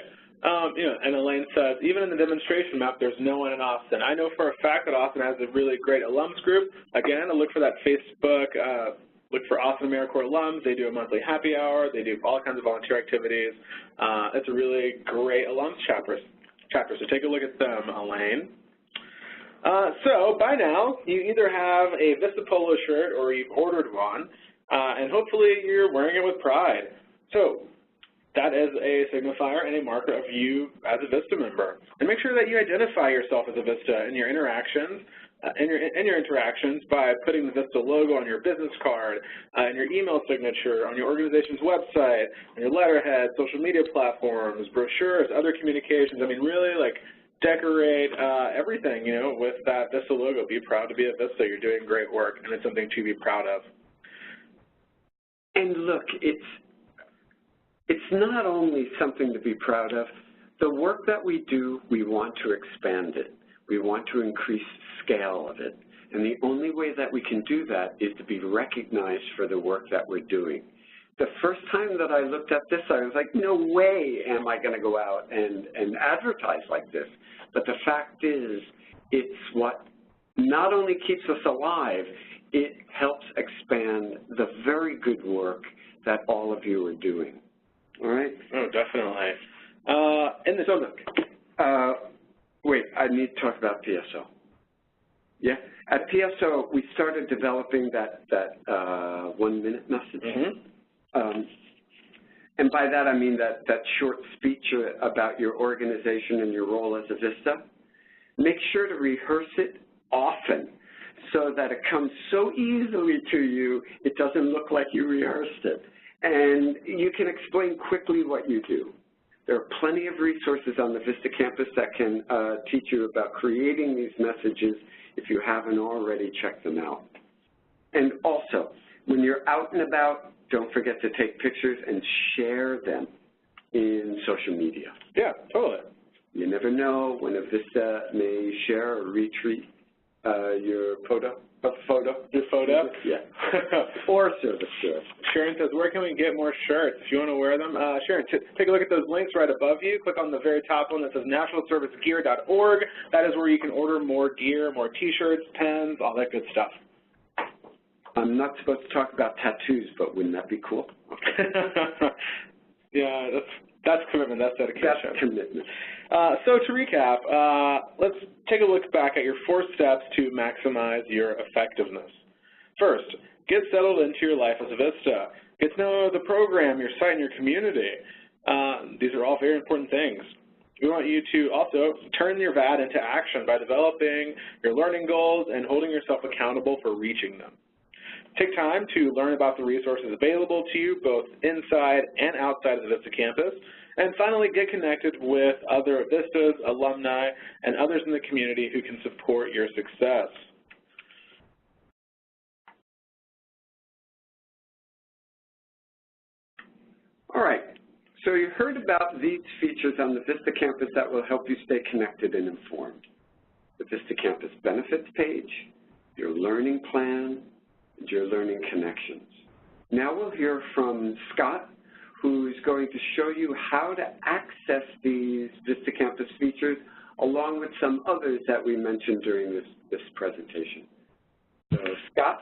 Speaker 1: You know, and Elaine says, even in the demonstration map, there's no one in Austin. I know for a fact that Austin has a really great alums group. Again, look for that Facebook, look for Austin AmeriCorps alums. They do a monthly happy hour. They do all kinds of volunteer activities. It's a really great alums chapter. So take a look at them, Elaine. So by now, you either have a VISTA polo shirt or you've ordered one, and hopefully you're wearing it with pride. So that is a signifier and a marker of you as a VISTA member. And make sure that you identify yourself as a VISTA in your interactions, by putting the VISTA logo on your business card, in your email signature, on your organization's website, on your letterhead, social media platforms, brochures, other communications. I mean, really, like, decorate everything, you know, with that VISTA logo. Be proud to be a VISTA. You're doing great work, and it's something to be proud of.
Speaker 2: And look, it's not only something to be proud of. The work that we do, we want to expand it. We want to increase scale of it. And the only way that we can do that is to be recognized for the work that we're doing. The first time that I looked at this, I was like, no way am I going to go out and advertise like this. But the fact is, it's what not only keeps us alive, it helps expand the very good work that all of you are doing. All right?
Speaker 1: Oh, definitely.
Speaker 2: Wait, I need to talk about PSO. Yeah? At PSO, we started developing that 1-minute message.
Speaker 1: Mm-hmm.
Speaker 2: And by that, I mean that short speech about your organization and your role as a VISTA. Make sure to rehearse it often so that it comes so easily to you, it doesn't look like you rehearsed it. And you can explain quickly what you do. There are plenty of resources on the VISTA campus that can teach you about creating these messages if you haven't already checked them out. And also, when you're out and about, don't forget to take pictures and share them in social media.
Speaker 1: Yeah, totally.
Speaker 2: You never know when a VISTA may share or retweet your photo.
Speaker 1: Your photo?
Speaker 2: Yeah. Or service share.
Speaker 1: Sharon says, where can we get more shirts? If you want to wear them, Sharon, take a look at those links right above you. Click on the very top one that says nationalservicegear.org. That is where you can order more gear, more T-shirts, pens, all that good stuff.
Speaker 2: I'm not supposed to talk about tattoos, but wouldn't that be cool?
Speaker 1: Yeah, that's commitment. That's dedication.
Speaker 2: That's commitment.
Speaker 1: So to recap, let's take a look back at your 4 steps to maximize your effectiveness. First, get settled into your life as a VISTA. Get to know the program, your site, and your community. These are all very important things. We want you to also turn your VAD into action by developing your learning goals and holding yourself accountable for reaching them. Take time to learn about the resources available to you both inside and outside of the VISTA campus. And finally, get connected with other VISTAs, alumni, and others in the community who can support your success.
Speaker 2: All right, so you heard about these features on the VISTA campus that will help you stay connected and informed. The VISTA campus benefits page, your learning plan, and your learning connections. Now we'll hear from Scott, who's going to show you how to access these VISTA campus features along with some others that we mentioned during this presentation. So, Scott?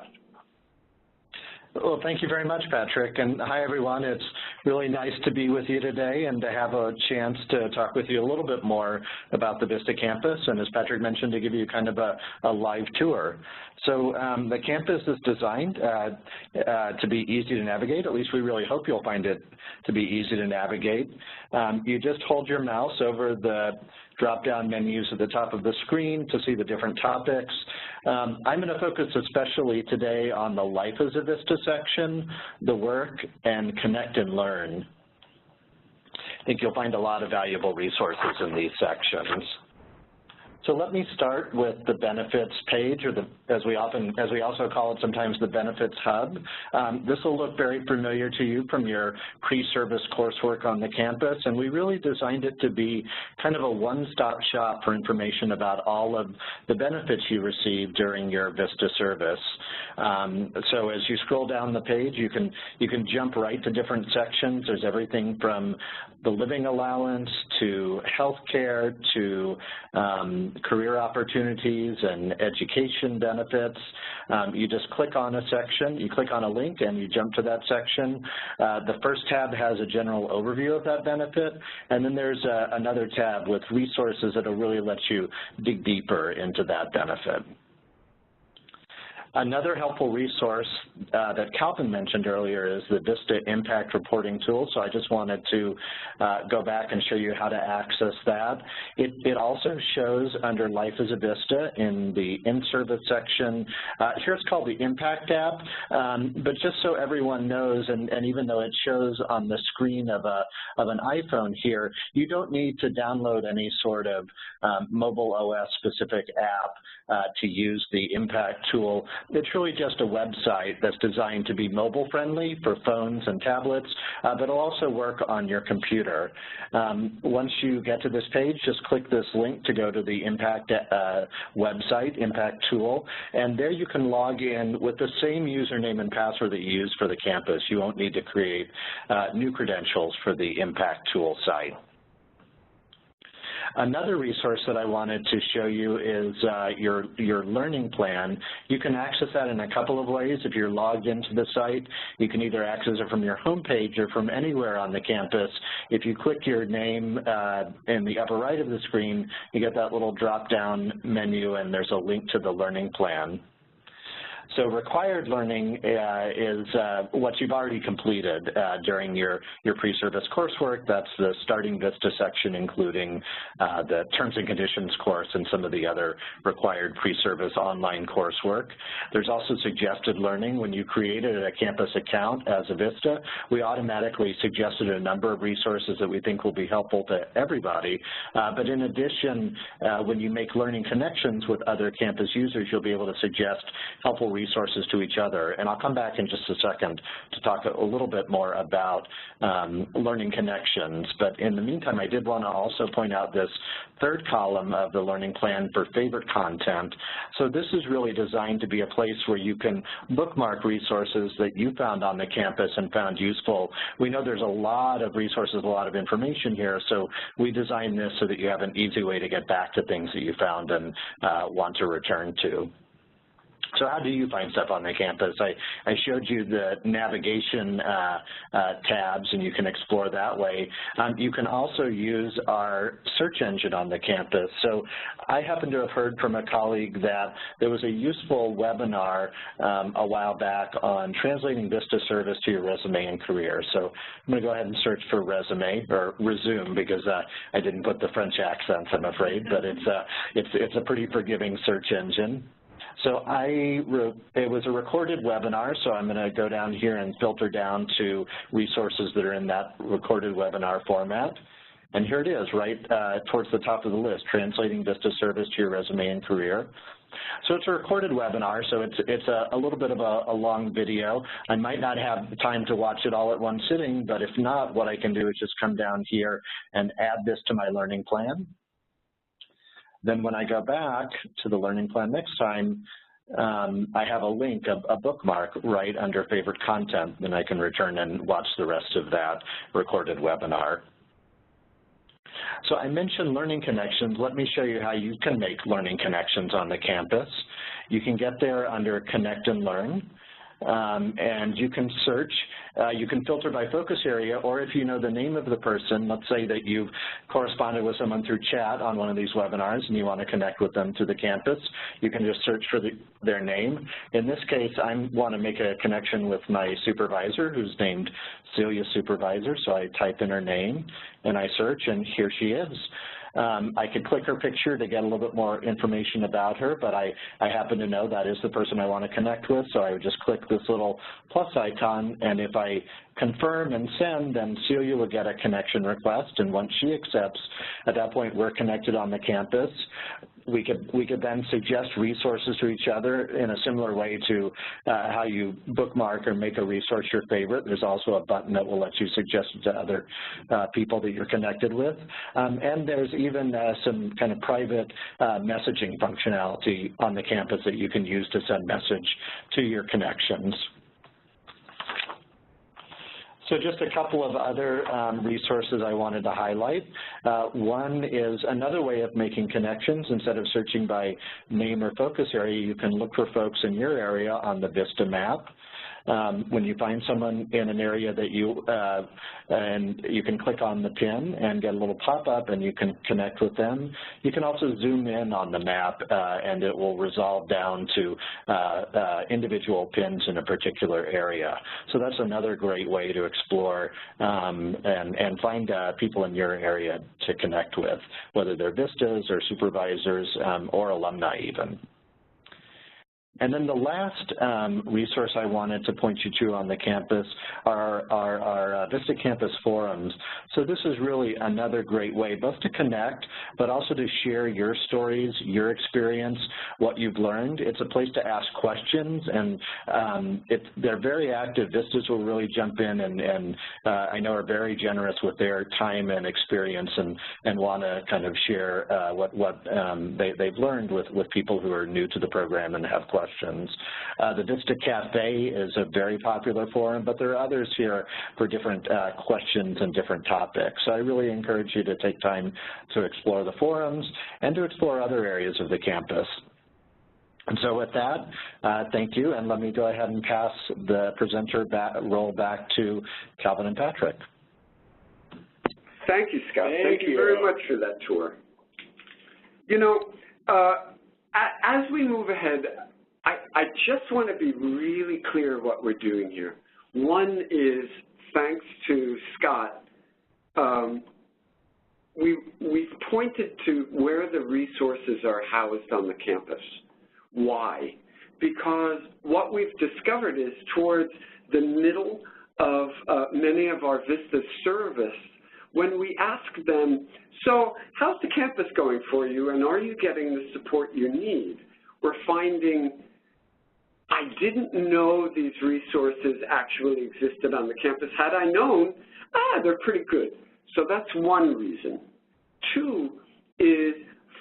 Speaker 3: Well, thank you very much, Patrick, and hi, everyone. It's really nice to be with you today and to have a chance to talk with you a little bit more about the VISTA campus, and as Patrick mentioned, to give you kind of a live tour. So the campus is designed to be easy to navigate. At least we really hope you'll find it to be easy to navigate. You just hold your mouse over the drop-down menus at the top of the screen to see the different topics. I'm going to focus especially today on the Life as a VISTA section, the Work, and Connect and Learn. I think you'll find a lot of valuable resources in these sections. So let me start with the benefits page, or as we also call it sometimes, the benefits hub. This will look very familiar to you from your pre-service coursework on the campus, and we really designed it to be kind of a one-stop shop for information about all of the benefits you receive during your VISTA service. So as you scroll down the page, you can jump right to different sections. There's everything from the living allowance to health care to career opportunities and education benefits. You just click on a section, you click on a link, and you jump to that section. The first tab has a general overview of that benefit, and then there's another tab with resources that will really let you dig deeper into that benefit. Another helpful resource that Calvin mentioned earlier is the VISTA Impact Reporting Tool, so I just wanted to go back and show you how to access that. It also shows under Life as a VISTA in the in-service section. Here it's called the Impact app, but just so everyone knows, and even though it shows on the screen of an iPhone here, you don't need to download any sort of mobile OS specific app to use the Impact tool. It's really just a website that's designed to be mobile friendly for phones and tablets, but it'll also work on your computer. Once you get to this page, just click this link to go to the Impact website, Impact tool, and there you can log in with the same username and password that you use for the campus. You won't need to create new credentials for the Impact tool site. Another resource that I wanted to show you is your learning plan. You can access that in a couple of ways. If you're logged into the site, you can either access it from your home page or from anywhere on the campus. If you click your name in the upper right of the screen, you get that little drop-down menu, and there's a link to the learning plan. So required learning is what you've already completed during your pre-service coursework. That's the Starting VISTA section, including the Terms and Conditions course and some of the other required pre-service online coursework. There's also suggested learning. When you created a campus account as a VISTA, we automatically suggested a number of resources that we think will be helpful to everybody. But in addition, when you make learning connections with other campus users, you'll be able to suggest helpful resources to each other. And I'll come back in just a second to talk a little bit more about learning connections. But in the meantime, I did want to also point out this third column of the learning plan for favorite content. So this is really designed to be a place where you can bookmark resources that you found on the campus and found useful. We know there's a lot of resources, a lot of information here, so we designed this so that you have an easy way to get back to things that you found and want to return to. So how do you find stuff on the campus? I showed you the navigation tabs, and you can explore that way. You can also use our search engine on the campus. So I happen to have heard from a colleague that there was a useful webinar a while back on translating VISTA service to your resume and career. So I'm going to go ahead and search for resume, or resume, because I didn't put the French accents, I'm afraid, but it's a pretty forgiving search engine. So it was a recorded webinar, so I'm going to go down here and filter down to resources that are in that recorded webinar format. And here it is, right towards the top of the list, Translating VISTA Service to Your Resume and Career. So it's a recorded webinar, so it's a little bit of a long video. I might not have the time to watch it all at one sitting, but if not, what I can do is just come down here and add this to my learning plan. Then when I go back to the learning plan next time, I have a link, a bookmark right under favorite content, and I can return and watch the rest of that recorded webinar. So I mentioned learning connections. Let me show you how you can make learning connections on the campus. You can get there under Connect and Learn. And you can search, you can filter by focus area, or if you know the name of the person, let's say that you've corresponded with someone through chat on one of these webinars and you want to connect with them to the campus, you can just search for their name. In this case, I want to make a connection with my supervisor, who's named Celia Supervisor, so I type in her name and I search, and here she is. I could click her picture to get a little bit more information about her, but I happen to know that is the person I want to connect with, so I would just click this little plus icon, and if I confirm and send, then Celia will get a connection request, and once she accepts, at that point we're connected on the campus. We could then suggest resources to each other in a similar way to how you bookmark or make a resource your favorite. There's also a button that will let you suggest it to other people that you're connected with. And there's even some kind of private messaging functionality on the campus that you can use to send message to your connections. So just a couple of other resources I wanted to highlight. One is another way of making connections. Instead of searching by name or focus area, you can look for folks in your area on the VISTA map. When you find someone in an area that and you can click on the pin and get a little pop-up and you can connect with them. You can also zoom in on the map and it will resolve down to individual pins in a particular area. So that's another great way to explore and find people in your area to connect with, whether they're VISTAs or supervisors or alumni even. And then the last resource I wanted to point you to on the campus are our VISTA Campus forums. So this is really another great way both to connect, but also to share your stories, your experience, what you've learned. It's a place to ask questions, and they're very active. VISTAs will really jump in and I know are very generous with their time and experience and want to kind of share what they've learned with people who are new to the program and have questions. The VISTA Cafe is a very popular forum, but there are others here for different questions and different topics. So I really encourage you to take time to explore the forums and to explore other areas of the campus. And so with that, thank you, and let me go ahead and pass the presenter role back to Calvin and Patrick.
Speaker 2: Thank you, Scott. Thank you very much for that tour. You know, as we move ahead, I just want to be really clear what we're doing here. One is, thanks to Scott, we've pointed to where the resources are housed on the campus. Why? Because what we've discovered is towards the middle of many of our VISTA service, when we ask them, so how's the campus going for you and are you getting the support you need? We're finding, I didn't know these resources actually existed on the campus. Had I known, they're pretty good. So that's one reason. Two is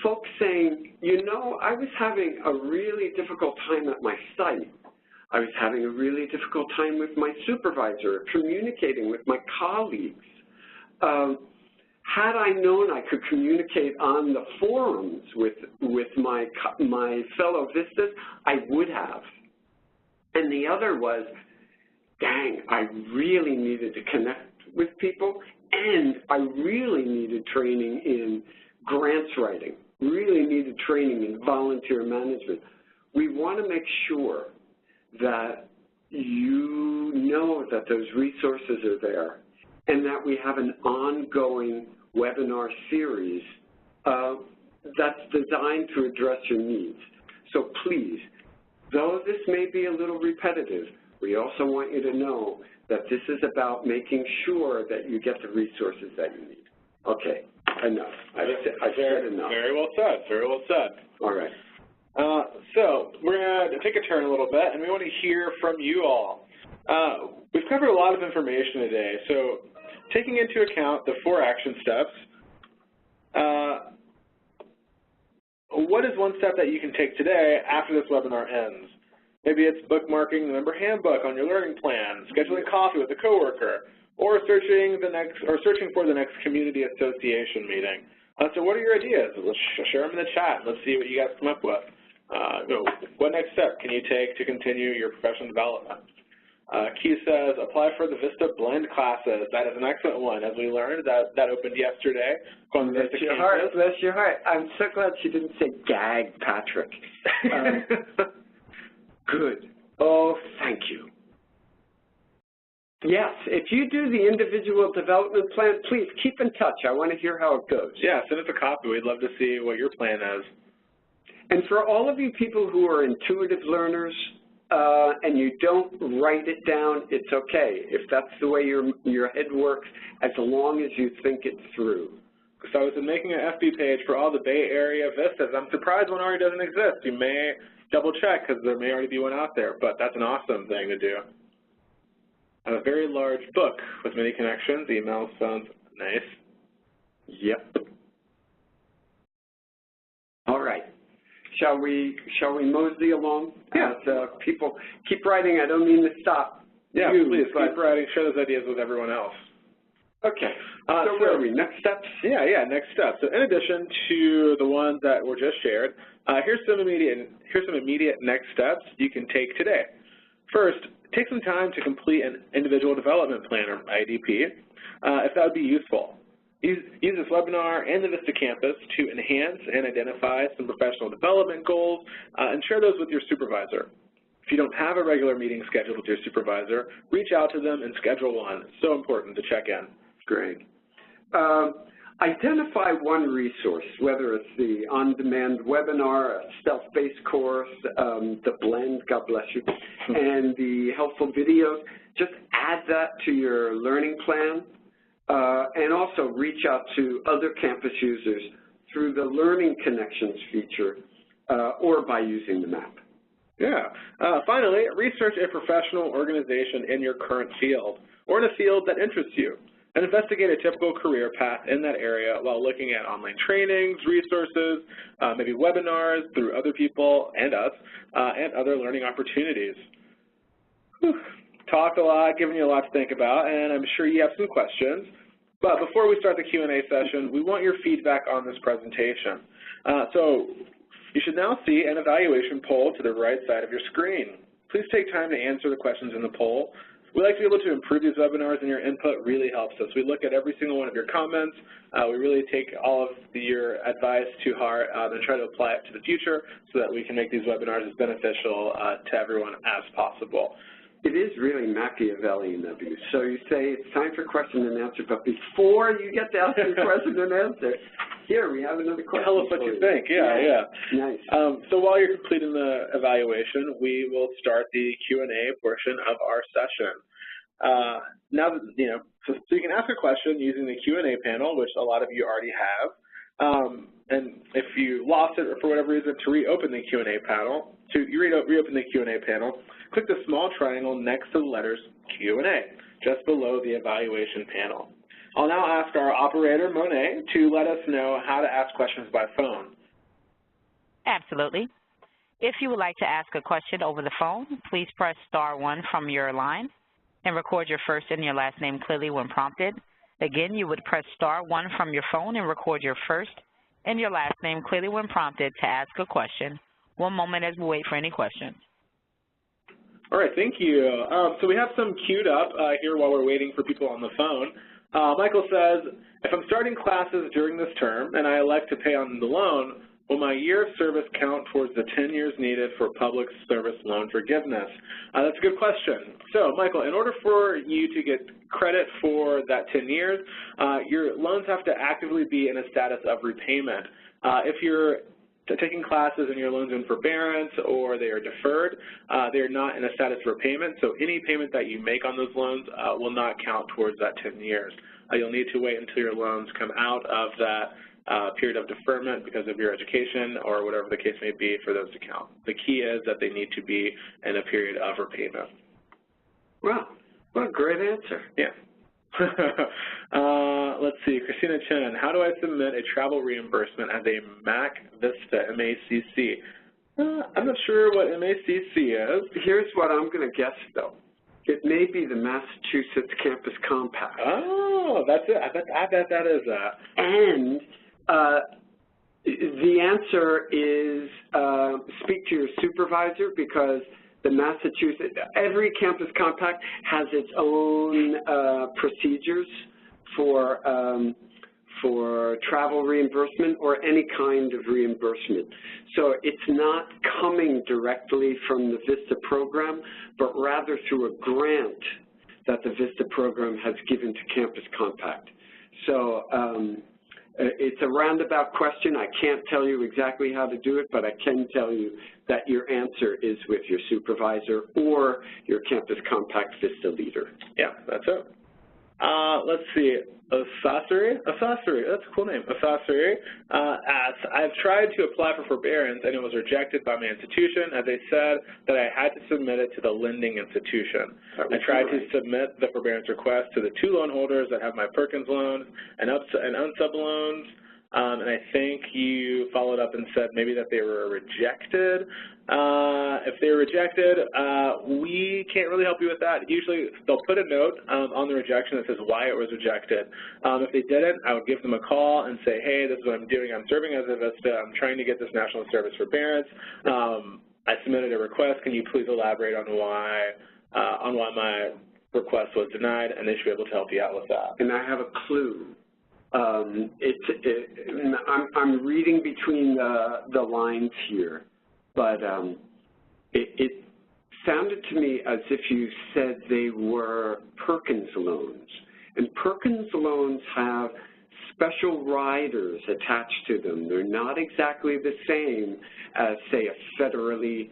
Speaker 2: folks saying, you know, I was having a really difficult time at my site. I was having a really difficult time with my supervisor, communicating with my colleagues. Had I known I could communicate on the forums with my fellow VISTAs, I would have. And the other was, dang, I really needed to connect with people, and I really needed training in grants writing, really needed training in volunteer management. We want to make sure that you know that those resources are there and that we have an ongoing webinar series that's designed to address your needs. So please, though this may be a little repetitive, we also want you to know that this is about making sure that you get the resources that you need. Okay, enough. I've said enough.
Speaker 1: Very well said. Very well said.
Speaker 2: All right.
Speaker 1: So we're going to take a turn a little bit, and we want to hear from you all. We've covered a lot of information today, so taking into account the 4 action steps, what is one step that you can take today after this webinar ends? Maybe it's bookmarking the member handbook on your learning plan, scheduling coffee with a coworker, or searching for the next community association meeting. So what are your ideas? Let's share them in the chat. Let's see what you guys come up with. What next step can you take to continue your professional development? Q says, apply for the VISTA blend classes. That is an excellent one. As we learned, that opened yesterday.
Speaker 2: Bless your heart, bless your heart. I'm so glad she didn't say gag, Patrick. Good. Oh, thank you. Yes, if you do the individual development plan, please keep in touch. I want to hear how it goes.
Speaker 1: Yeah, send us a copy. We'd love to see what your plan is.
Speaker 2: And for all of you people who are intuitive learners and you don't write it down, it's okay. If that's the way your head works, as long as you think it through.
Speaker 1: So I was making an FB page for all the Bay Area VISTAs. I'm surprised one already doesn't exist. You may double check because there may already be one out there, but that's an awesome thing to do. A very large book with many connections. Email sounds nice.
Speaker 2: Yep. All right. Shall we mosey along?
Speaker 1: Yeah.
Speaker 2: People keep writing. I don't mean to stop.
Speaker 1: Yeah, please keep writing. Share those ideas with everyone else.
Speaker 2: Okay. So where are we? Next steps?
Speaker 1: Yeah, next steps. So in addition to the ones that were just shared, here's some immediate next steps you can take today. First, take some time to complete an individual development plan, or IDP, if that would be useful. Use this webinar and the VISTA campus to enhance and identify some professional development goals and share those with your supervisor. If you don't have a regular meeting scheduled with your supervisor, reach out to them and schedule one. It's so important to check in.
Speaker 2: Great. Identify one resource, whether it's the on-demand webinar, a self-paced course, the blend, God bless you, and the helpful videos. Just add that to your learning plan, and also reach out to other campus users through the Learning Connections feature or by using the map.
Speaker 1: Yeah. Finally, research a professional organization in your current field or in a field that interests you, and investigate a typical career path in that area while looking at online trainings, resources, maybe webinars through other people and us, and other learning opportunities. Whew. Talked a lot, given you a lot to think about, and I'm sure you have some questions. But before we start the Q&A session, we want your feedback on this presentation. So you should now see an evaluation poll to the right side of your screen. Please take time to answer the questions in the poll. We like to be able to improve these webinars, and your input really helps us. We look at every single one of your comments. We really take all of your advice to heart and try to apply it to the future so that we can make these webinars as beneficial to everyone as possible.
Speaker 2: It is really Machiavellian of you. So you say it's time for question and answer, but before you get to ask your question and answer, here we have another question.
Speaker 1: Tell us what you think. Yeah.
Speaker 2: Nice.
Speaker 1: So while you're completing the evaluation, we will start the Q&A portion of our session. Now, so you can ask a question using the Q&A panel, which a lot of you already have. And if you lost it or for whatever reason, to reopen the Q&A panel, reopen the Q&A panel, click the small triangle next to the letters Q&A, just below the evaluation panel. I'll now ask our operator, Monet, to let us know how to ask questions by phone.
Speaker 4: Absolutely. If you would like to ask a question over the phone, please press *1 from your line and record your first and your last name clearly when prompted. Again, you would press *1 from your phone and record your first and your last name clearly when prompted to ask a question. One moment as we wait for any questions.
Speaker 1: All right, thank you. So we have some queued up here while we're waiting for people on the phone. Michael says, if I'm starting classes during this term and I elect to pay on the loan, will my year of service count towards the 10 years needed for public service loan forgiveness? That's a good question. So, Michael, in order for you to get credit for that 10 years, your loans have to actively be in a status of repayment. If you're taking classes and your loans in forbearance or they are deferred, they are not in a status of repayment, so any payment that you make on those loans will not count towards that 10 years. You'll need to wait until your loans come out of that period of deferment because of your education or whatever the case may be for those accounts. The key is that they need to be in a period of repayment.
Speaker 2: Wow, what a great answer.
Speaker 1: Yeah. Let's see, Christina Chen, how do I submit a travel reimbursement as a MAC VISTA, M-A-C-C? I'm not sure what MACC is. Here's what I'm going to guess, though. It may be the Massachusetts Campus Compact. Oh, that's it. I bet that is that. And the answer is speak to your supervisor, because the Massachusetts, every Campus Compact has its own procedures for travel reimbursement or any kind of reimbursement. So it's not coming directly from the VISTA program, but rather through a grant that the VISTA program has given to Campus Compact. So it's a roundabout question. I can't tell you exactly how to do it, but I can tell you that your answer is with your supervisor or your Campus Compact VISTA leader. Yeah, that's it. Let's see, Asasari, that's a cool name. Asasari asks, I've tried to apply for forbearance and it was rejected by my institution as they said that I had to submit it to the lending institution. I tried to submit the forbearance request to the 2 loan holders that have my Perkins loans and unsub loans, and I think you followed up and said maybe that they were rejected. If they were rejected, we can't really help you with that. Usually they'll put a note on the rejection that says why it was rejected. If they didn't, I would give them a call and say, hey, this is what I'm doing. I'm serving as a VISTA. I'm trying to get this National Service Forbearance. I submitted a request. Can you please elaborate on why my request was denied? And they should be able to help you out with that. And I have a clue. I'm reading between the lines here, but it sounded to me as if you said they were Perkins loans. And Perkins loans have special riders attached to them. They're not exactly the same as, say, a federally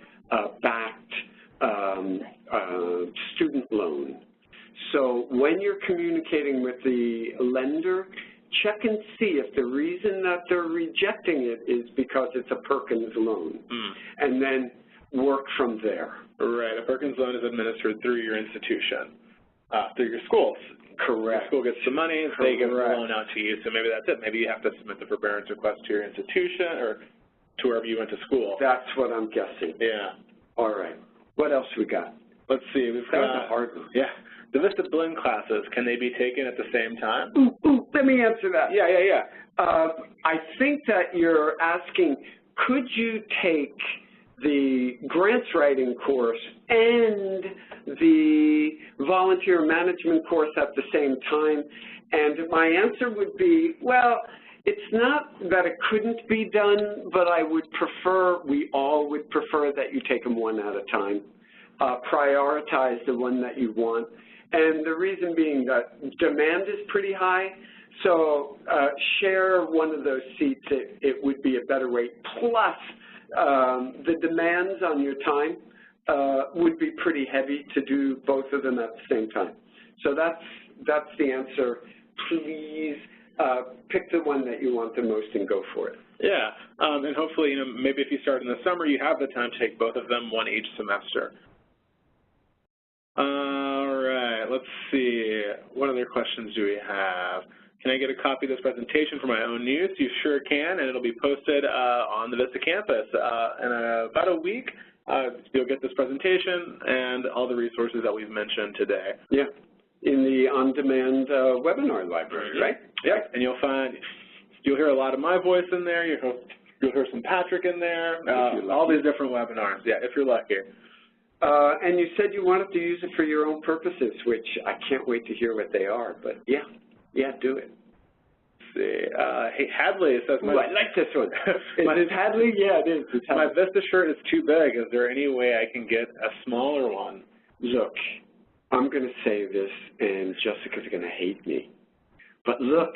Speaker 1: backed student loan. So when you're communicating with the lender, check and see if the reason that they're rejecting it is because it's a Perkins loan, and then work from there. Right. A Perkins loan is administered through your institution, through your schools. Correct. The school gets the money, they give the loan out to you, so maybe that's it. Maybe you have to submit the forbearance request to your institution or to wherever you went to school. That's what I'm guessing. Yeah. All right. What else we got? Let's see. We've got a hard one. Yeah. The VISTA blend classes, can they be taken at the same time? Let me answer that. Yeah. I think that you're asking, could you take the grants writing course and the volunteer management course at the same time? And my answer would be, well, it's not that it couldn't be done, but I would prefer, we all would prefer that you take them one at a time. Prioritize the one that you want. And the reason being that demand is pretty high, so share one of those seats, it would be a better way. Plus, the demands on your time would be pretty heavy to do both of them at the same time. So that's the answer. Please pick the one that you want the most and go for it. Yeah, and hopefully, maybe if you start in the summer, you have the time to take both of them, one each semester. All right, let's see. What other questions do we have? Can I get a copy of this presentation for my own use? You sure can, and it'll be posted on the VISTA campus. In about a week, you'll get this presentation and all the resources that we've mentioned today. Yeah, in the on-demand webinar library, right? Yeah, and you'll hear a lot of my voice in there. You'll hear some Patrick in there, all these different webinars, yeah, if you're lucky. And you said you wanted to use it for your own purposes, which I can't wait to hear what they are, but yeah, do it. Let's see. Hey, Hadley says, I like this one. Is it Hadley? Yeah, it is. My VISTA shirt is too big. Is there any way I can get a smaller one? Look, I'm going to say this, and Jessica's going to hate me. But look,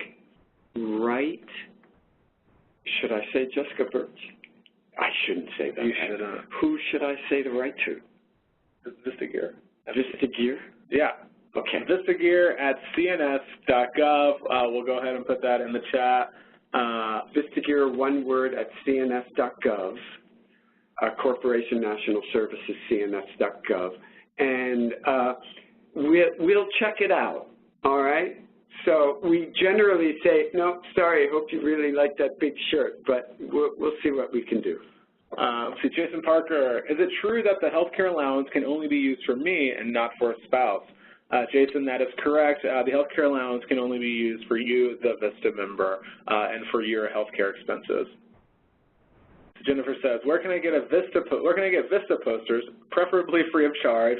Speaker 1: right, should I say Jessica Birch? I shouldn't say that. You shouldn't. Who should I say to write to? VISTA Gear. VISTA Gear? Yeah. Okay. VISTA Gear at cns.gov. We'll go ahead and put that in the chat.
Speaker 2: VISTA Gear, one word, at cns.gov, Corporation National Services, cns.gov, and we'll check it out, all right? So we generally say, no, sorry, I hope you really like that big shirt, but we'll see what we can do.
Speaker 1: Let's see, Jason Parker, is it true that the healthcare allowance can only be used for me and not for a spouse? Jason, that is correct. The healthcare allowance can only be used for you, the VISTA member, and for your healthcare expenses. Jennifer says, where can I get VISTA posters, preferably free of charge,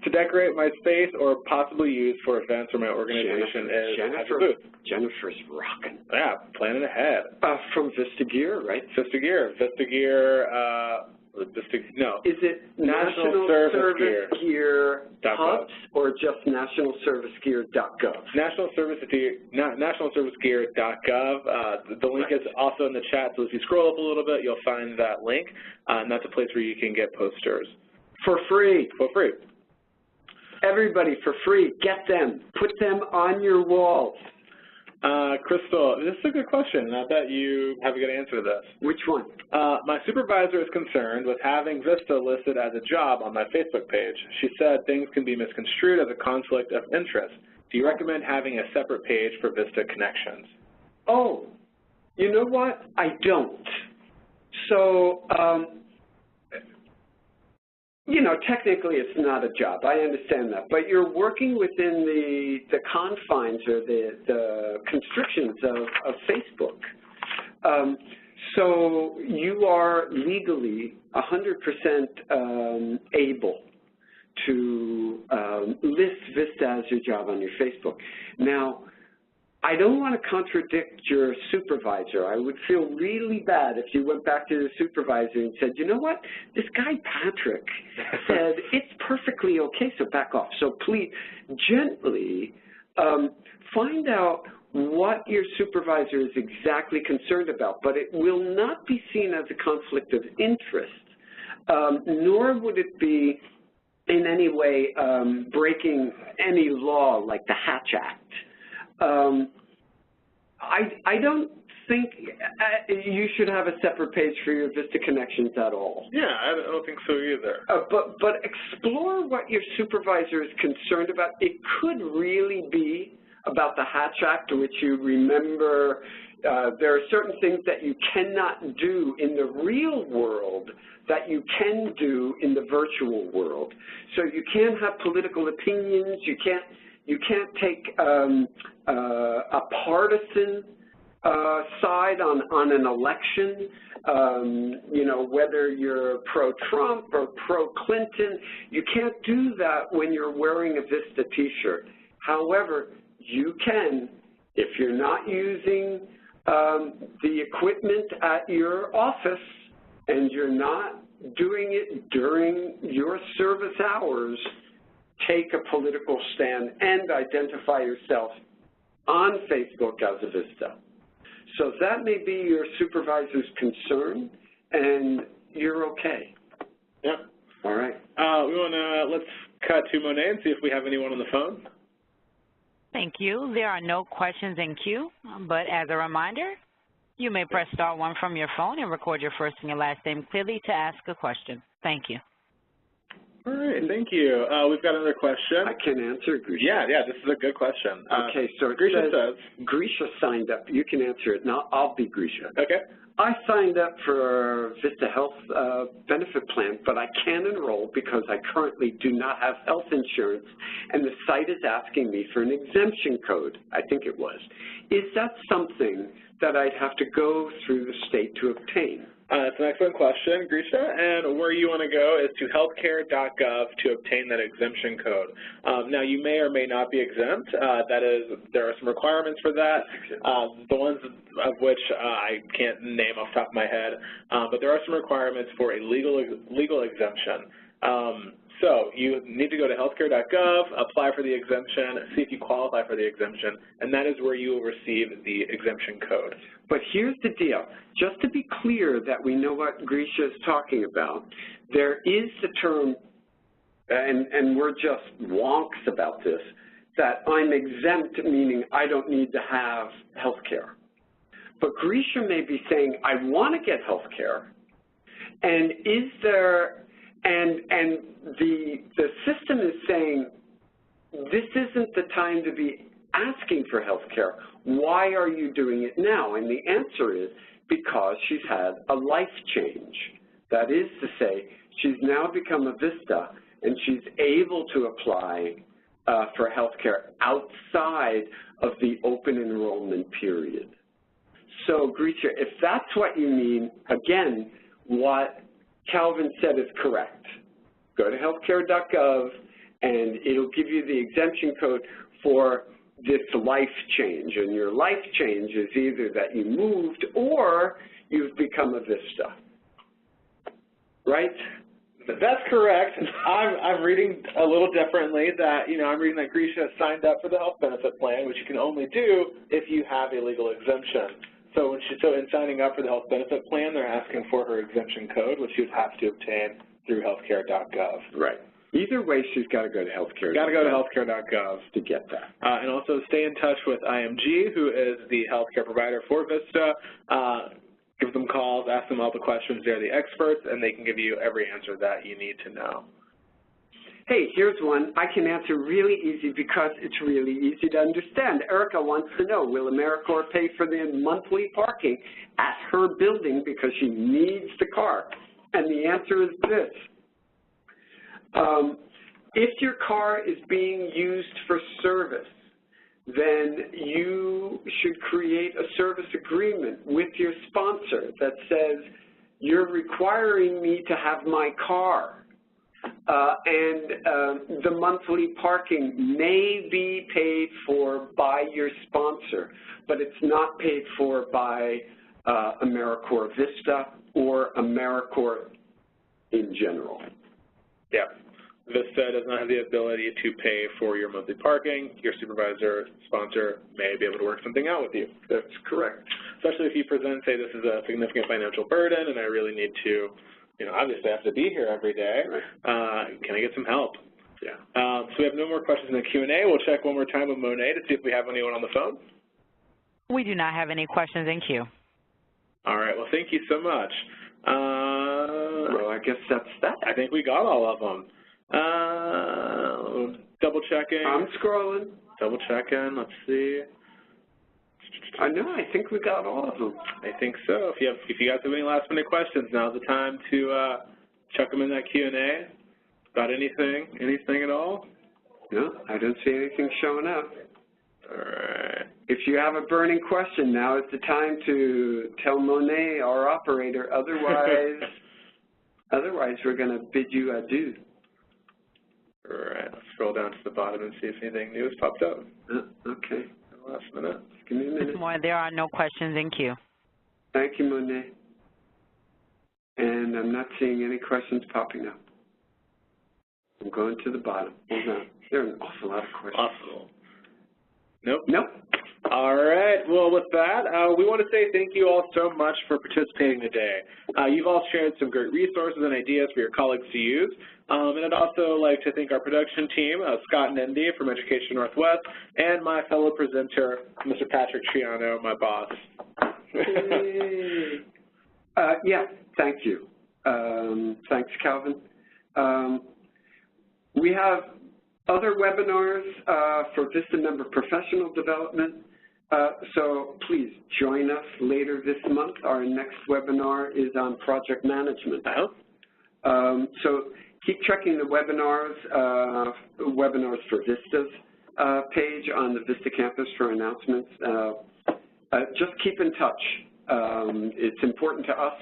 Speaker 1: to decorate my space or possibly use for events where my organization has a booth?
Speaker 2: Jennifer's rocking.
Speaker 1: Yeah, planning ahead.
Speaker 2: From VISTA Gear, right?
Speaker 1: VISTA Gear.
Speaker 2: Is it National Service Gear Hubs or just nationalservicegear.gov?
Speaker 1: Nationalservicegear.gov. The link is also in the chat, so if you scroll up a little bit, you'll find that link, and that's a place where you can get posters.
Speaker 2: For free.
Speaker 1: For free.
Speaker 2: Everybody, for free. Get them. Put them on your walls.
Speaker 1: Crystal, this is a good question. I bet you have a good answer to this.
Speaker 2: Which one?
Speaker 1: My supervisor is concerned with having VISTA listed as a job on my Facebook page. She said things can be misconstrued as a conflict of interest. Do you recommend having a separate page for VISTA connections?
Speaker 2: Oh, you know what? I don't. So, you know, technically it's not a job. I understand that. But you're working within the confines or the constrictions of Facebook. So you are legally 100% able to list VISTA as your job on your Facebook. Now, I don't want to contradict your supervisor. I would feel really bad if you went back to the supervisor and said, you know what, this guy Patrick said it's perfectly okay, so back off. So please, gently find out what your supervisor is exactly concerned about, but it will not be seen as a conflict of interest, nor would it be in any way breaking any law like the Hatch Act. I don't think you should have a separate page for your VISTA connections at all.
Speaker 1: Yeah, I don't think so either.
Speaker 2: But explore what your supervisor is concerned about. It could really be about the Hatch Act, which you remember there are certain things that you cannot do in the real world that you can do in the virtual world. So you can't have political opinions. You can't take a partisan side on an election, you know, whether you're pro-Trump or pro-Clinton. You can't do that when you're wearing a VISTA T-shirt. However, you can, if you're not using the equipment at your office and you're not doing it during your service hours, take a political stand and identify yourself on Facebook as a VISTA. So that may be your supervisor's concern, and you're okay.
Speaker 1: Yep.
Speaker 2: All right.
Speaker 1: Let's cut to Monet and see if we have anyone on the phone.
Speaker 4: Thank you. There are no questions in queue, but as a reminder, you may press *1 from your phone and record your first and your last name clearly to ask a question. Thank you.
Speaker 1: All right, thank you. We've got another question.
Speaker 2: I can answer, Grisha.
Speaker 1: Yeah, this is a good question.
Speaker 2: Okay, so
Speaker 1: Grisha says,
Speaker 2: Grisha signed up. You can answer it. Now I'll be Grisha.
Speaker 1: Okay.
Speaker 2: I signed up for VISTA Health benefit plan, but I can't enroll because I currently do not have health insurance, and the site is asking me for an exemption code, I think it was. Is that something that I'd have to go through the state to obtain?
Speaker 1: That's an excellent question, Grisha, and where you want to go is to healthcare.gov to obtain that exemption code. Now, you may or may not be exempt. There are some requirements for that, the ones of which I can't name off the top of my head, but there are some requirements for a legal exemption. So you need to go to healthcare.gov, apply for the exemption, see if you qualify for the exemption, and that is where you will receive the exemption code.
Speaker 2: But here's the deal. Just to be clear that we know what Grisha is talking about, there is the term, and we're just wonks about this, that I'm exempt, meaning I don't need to have health care. But Grisha may be saying, I want to get health care. And is there, and the system is saying, this isn't the time to be asking for health care. Why are you doing it now? And the answer is because she's had a life change. That is to say, she's now become a VISTA, and she's able to apply for health care outside of the open enrollment period. So, Grisha, if that's what you mean, again, what Calvin said is correct. Go to healthcare.gov, and it'll give you the exemption code for this life change. And your life change is either that you moved or you've become a VISTA. Right?
Speaker 1: That's correct. I'm reading a little differently that, I'm reading that Grisha signed up for the health benefit plan, which you can only do if you have a legal exemption. So in signing up for the health benefit plan, they're asking for her exemption code, which she would have to obtain through healthcare.gov.
Speaker 2: Right. Either way, she's got to go to healthcare.gov.
Speaker 1: Got to go to healthcare.gov
Speaker 2: to get that.
Speaker 1: And also stay in touch with IMG, who is the healthcare provider for VISTA. Give them calls, ask them all the questions. They're the experts, and they can give you every answer that you need to know.
Speaker 2: Hey, here's one I can answer really easy because it's really easy to understand. Erica wants to know, will AmeriCorps pay for the monthly parking at her building because she needs the car? And the answer is this. If your car is being used for service, then you should create a service agreement with your sponsor that says, you're requiring me to have my car, and the monthly parking may be paid for by your sponsor, but it's not paid for by AmeriCorps VISTA or AmeriCorps in general.
Speaker 1: Yeah. VISTA does not have the ability to pay for your monthly parking. Your supervisor, sponsor may be able to work something out with you.
Speaker 2: That's correct.
Speaker 1: Especially if you present, say, this is a significant financial burden and I really need to, obviously I have to be here every day. Right. Can I get some help? Yeah. So we have no more questions in the Q&A. We'll check one more time with Monet to see if we have anyone on the phone.
Speaker 4: We do not have any questions in queue.
Speaker 1: All right. Well, thank you so much.
Speaker 2: Well, I guess that's that.
Speaker 1: I think we got all of them. Double checking.
Speaker 2: I'm scrolling.
Speaker 1: Double checking. Let's see.
Speaker 2: I know. I think we got all of them.
Speaker 1: I think so. If you guys have any last minute questions, now's the time to chuck them in that Q&A. About anything at all?
Speaker 2: No, I don't see anything showing up.
Speaker 1: All right.
Speaker 2: If you have a burning question, now is the time to tell Monet, our operator. Otherwise, we're going to bid you adieu.
Speaker 1: All right. Let's scroll down to the bottom and see if anything new has popped up.
Speaker 2: Okay.
Speaker 1: Last minute.
Speaker 2: Just give me a minute.
Speaker 4: More, there are no questions in queue.
Speaker 2: Thank you, Monet. And I'm not seeing any questions popping up. I'm going to the bottom. Hold on. There are an awful lot of questions.
Speaker 1: Awesome. Nope.
Speaker 2: Nope.
Speaker 1: All right. Well, with that, we want to say thank you all so much for participating today. You've all shared some great resources and ideas for your colleagues to use. And I'd also like to thank our production team, Scott and Indy from Education Northwest, and my fellow presenter, Mr. Patrick Triano, my boss.
Speaker 2: Yeah, thank you. Thanks, Calvin. We have other webinars for VISTA member professional development, so please join us later this month. Our next webinar is on project management. So keep checking the webinars for VISTA's page on the VISTA campus for announcements. Just keep in touch. It's important to us,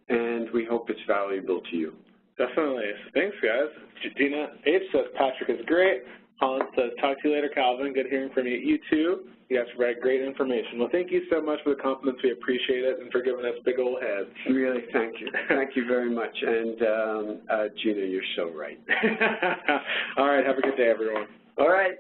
Speaker 2: and we hope it's valuable to you.
Speaker 1: Definitely. Thanks, guys. Gina H. says Patrick is great. Colin says, talk to you later, Calvin. Good hearing from you. You too. You guys provide great information. Well, thank you so much for the compliments. We appreciate it, and for giving us big old heads.
Speaker 2: Really, thank you. Thank you very much. And, Gina, you're so right.
Speaker 1: All right. Have a good day, everyone.
Speaker 2: All right.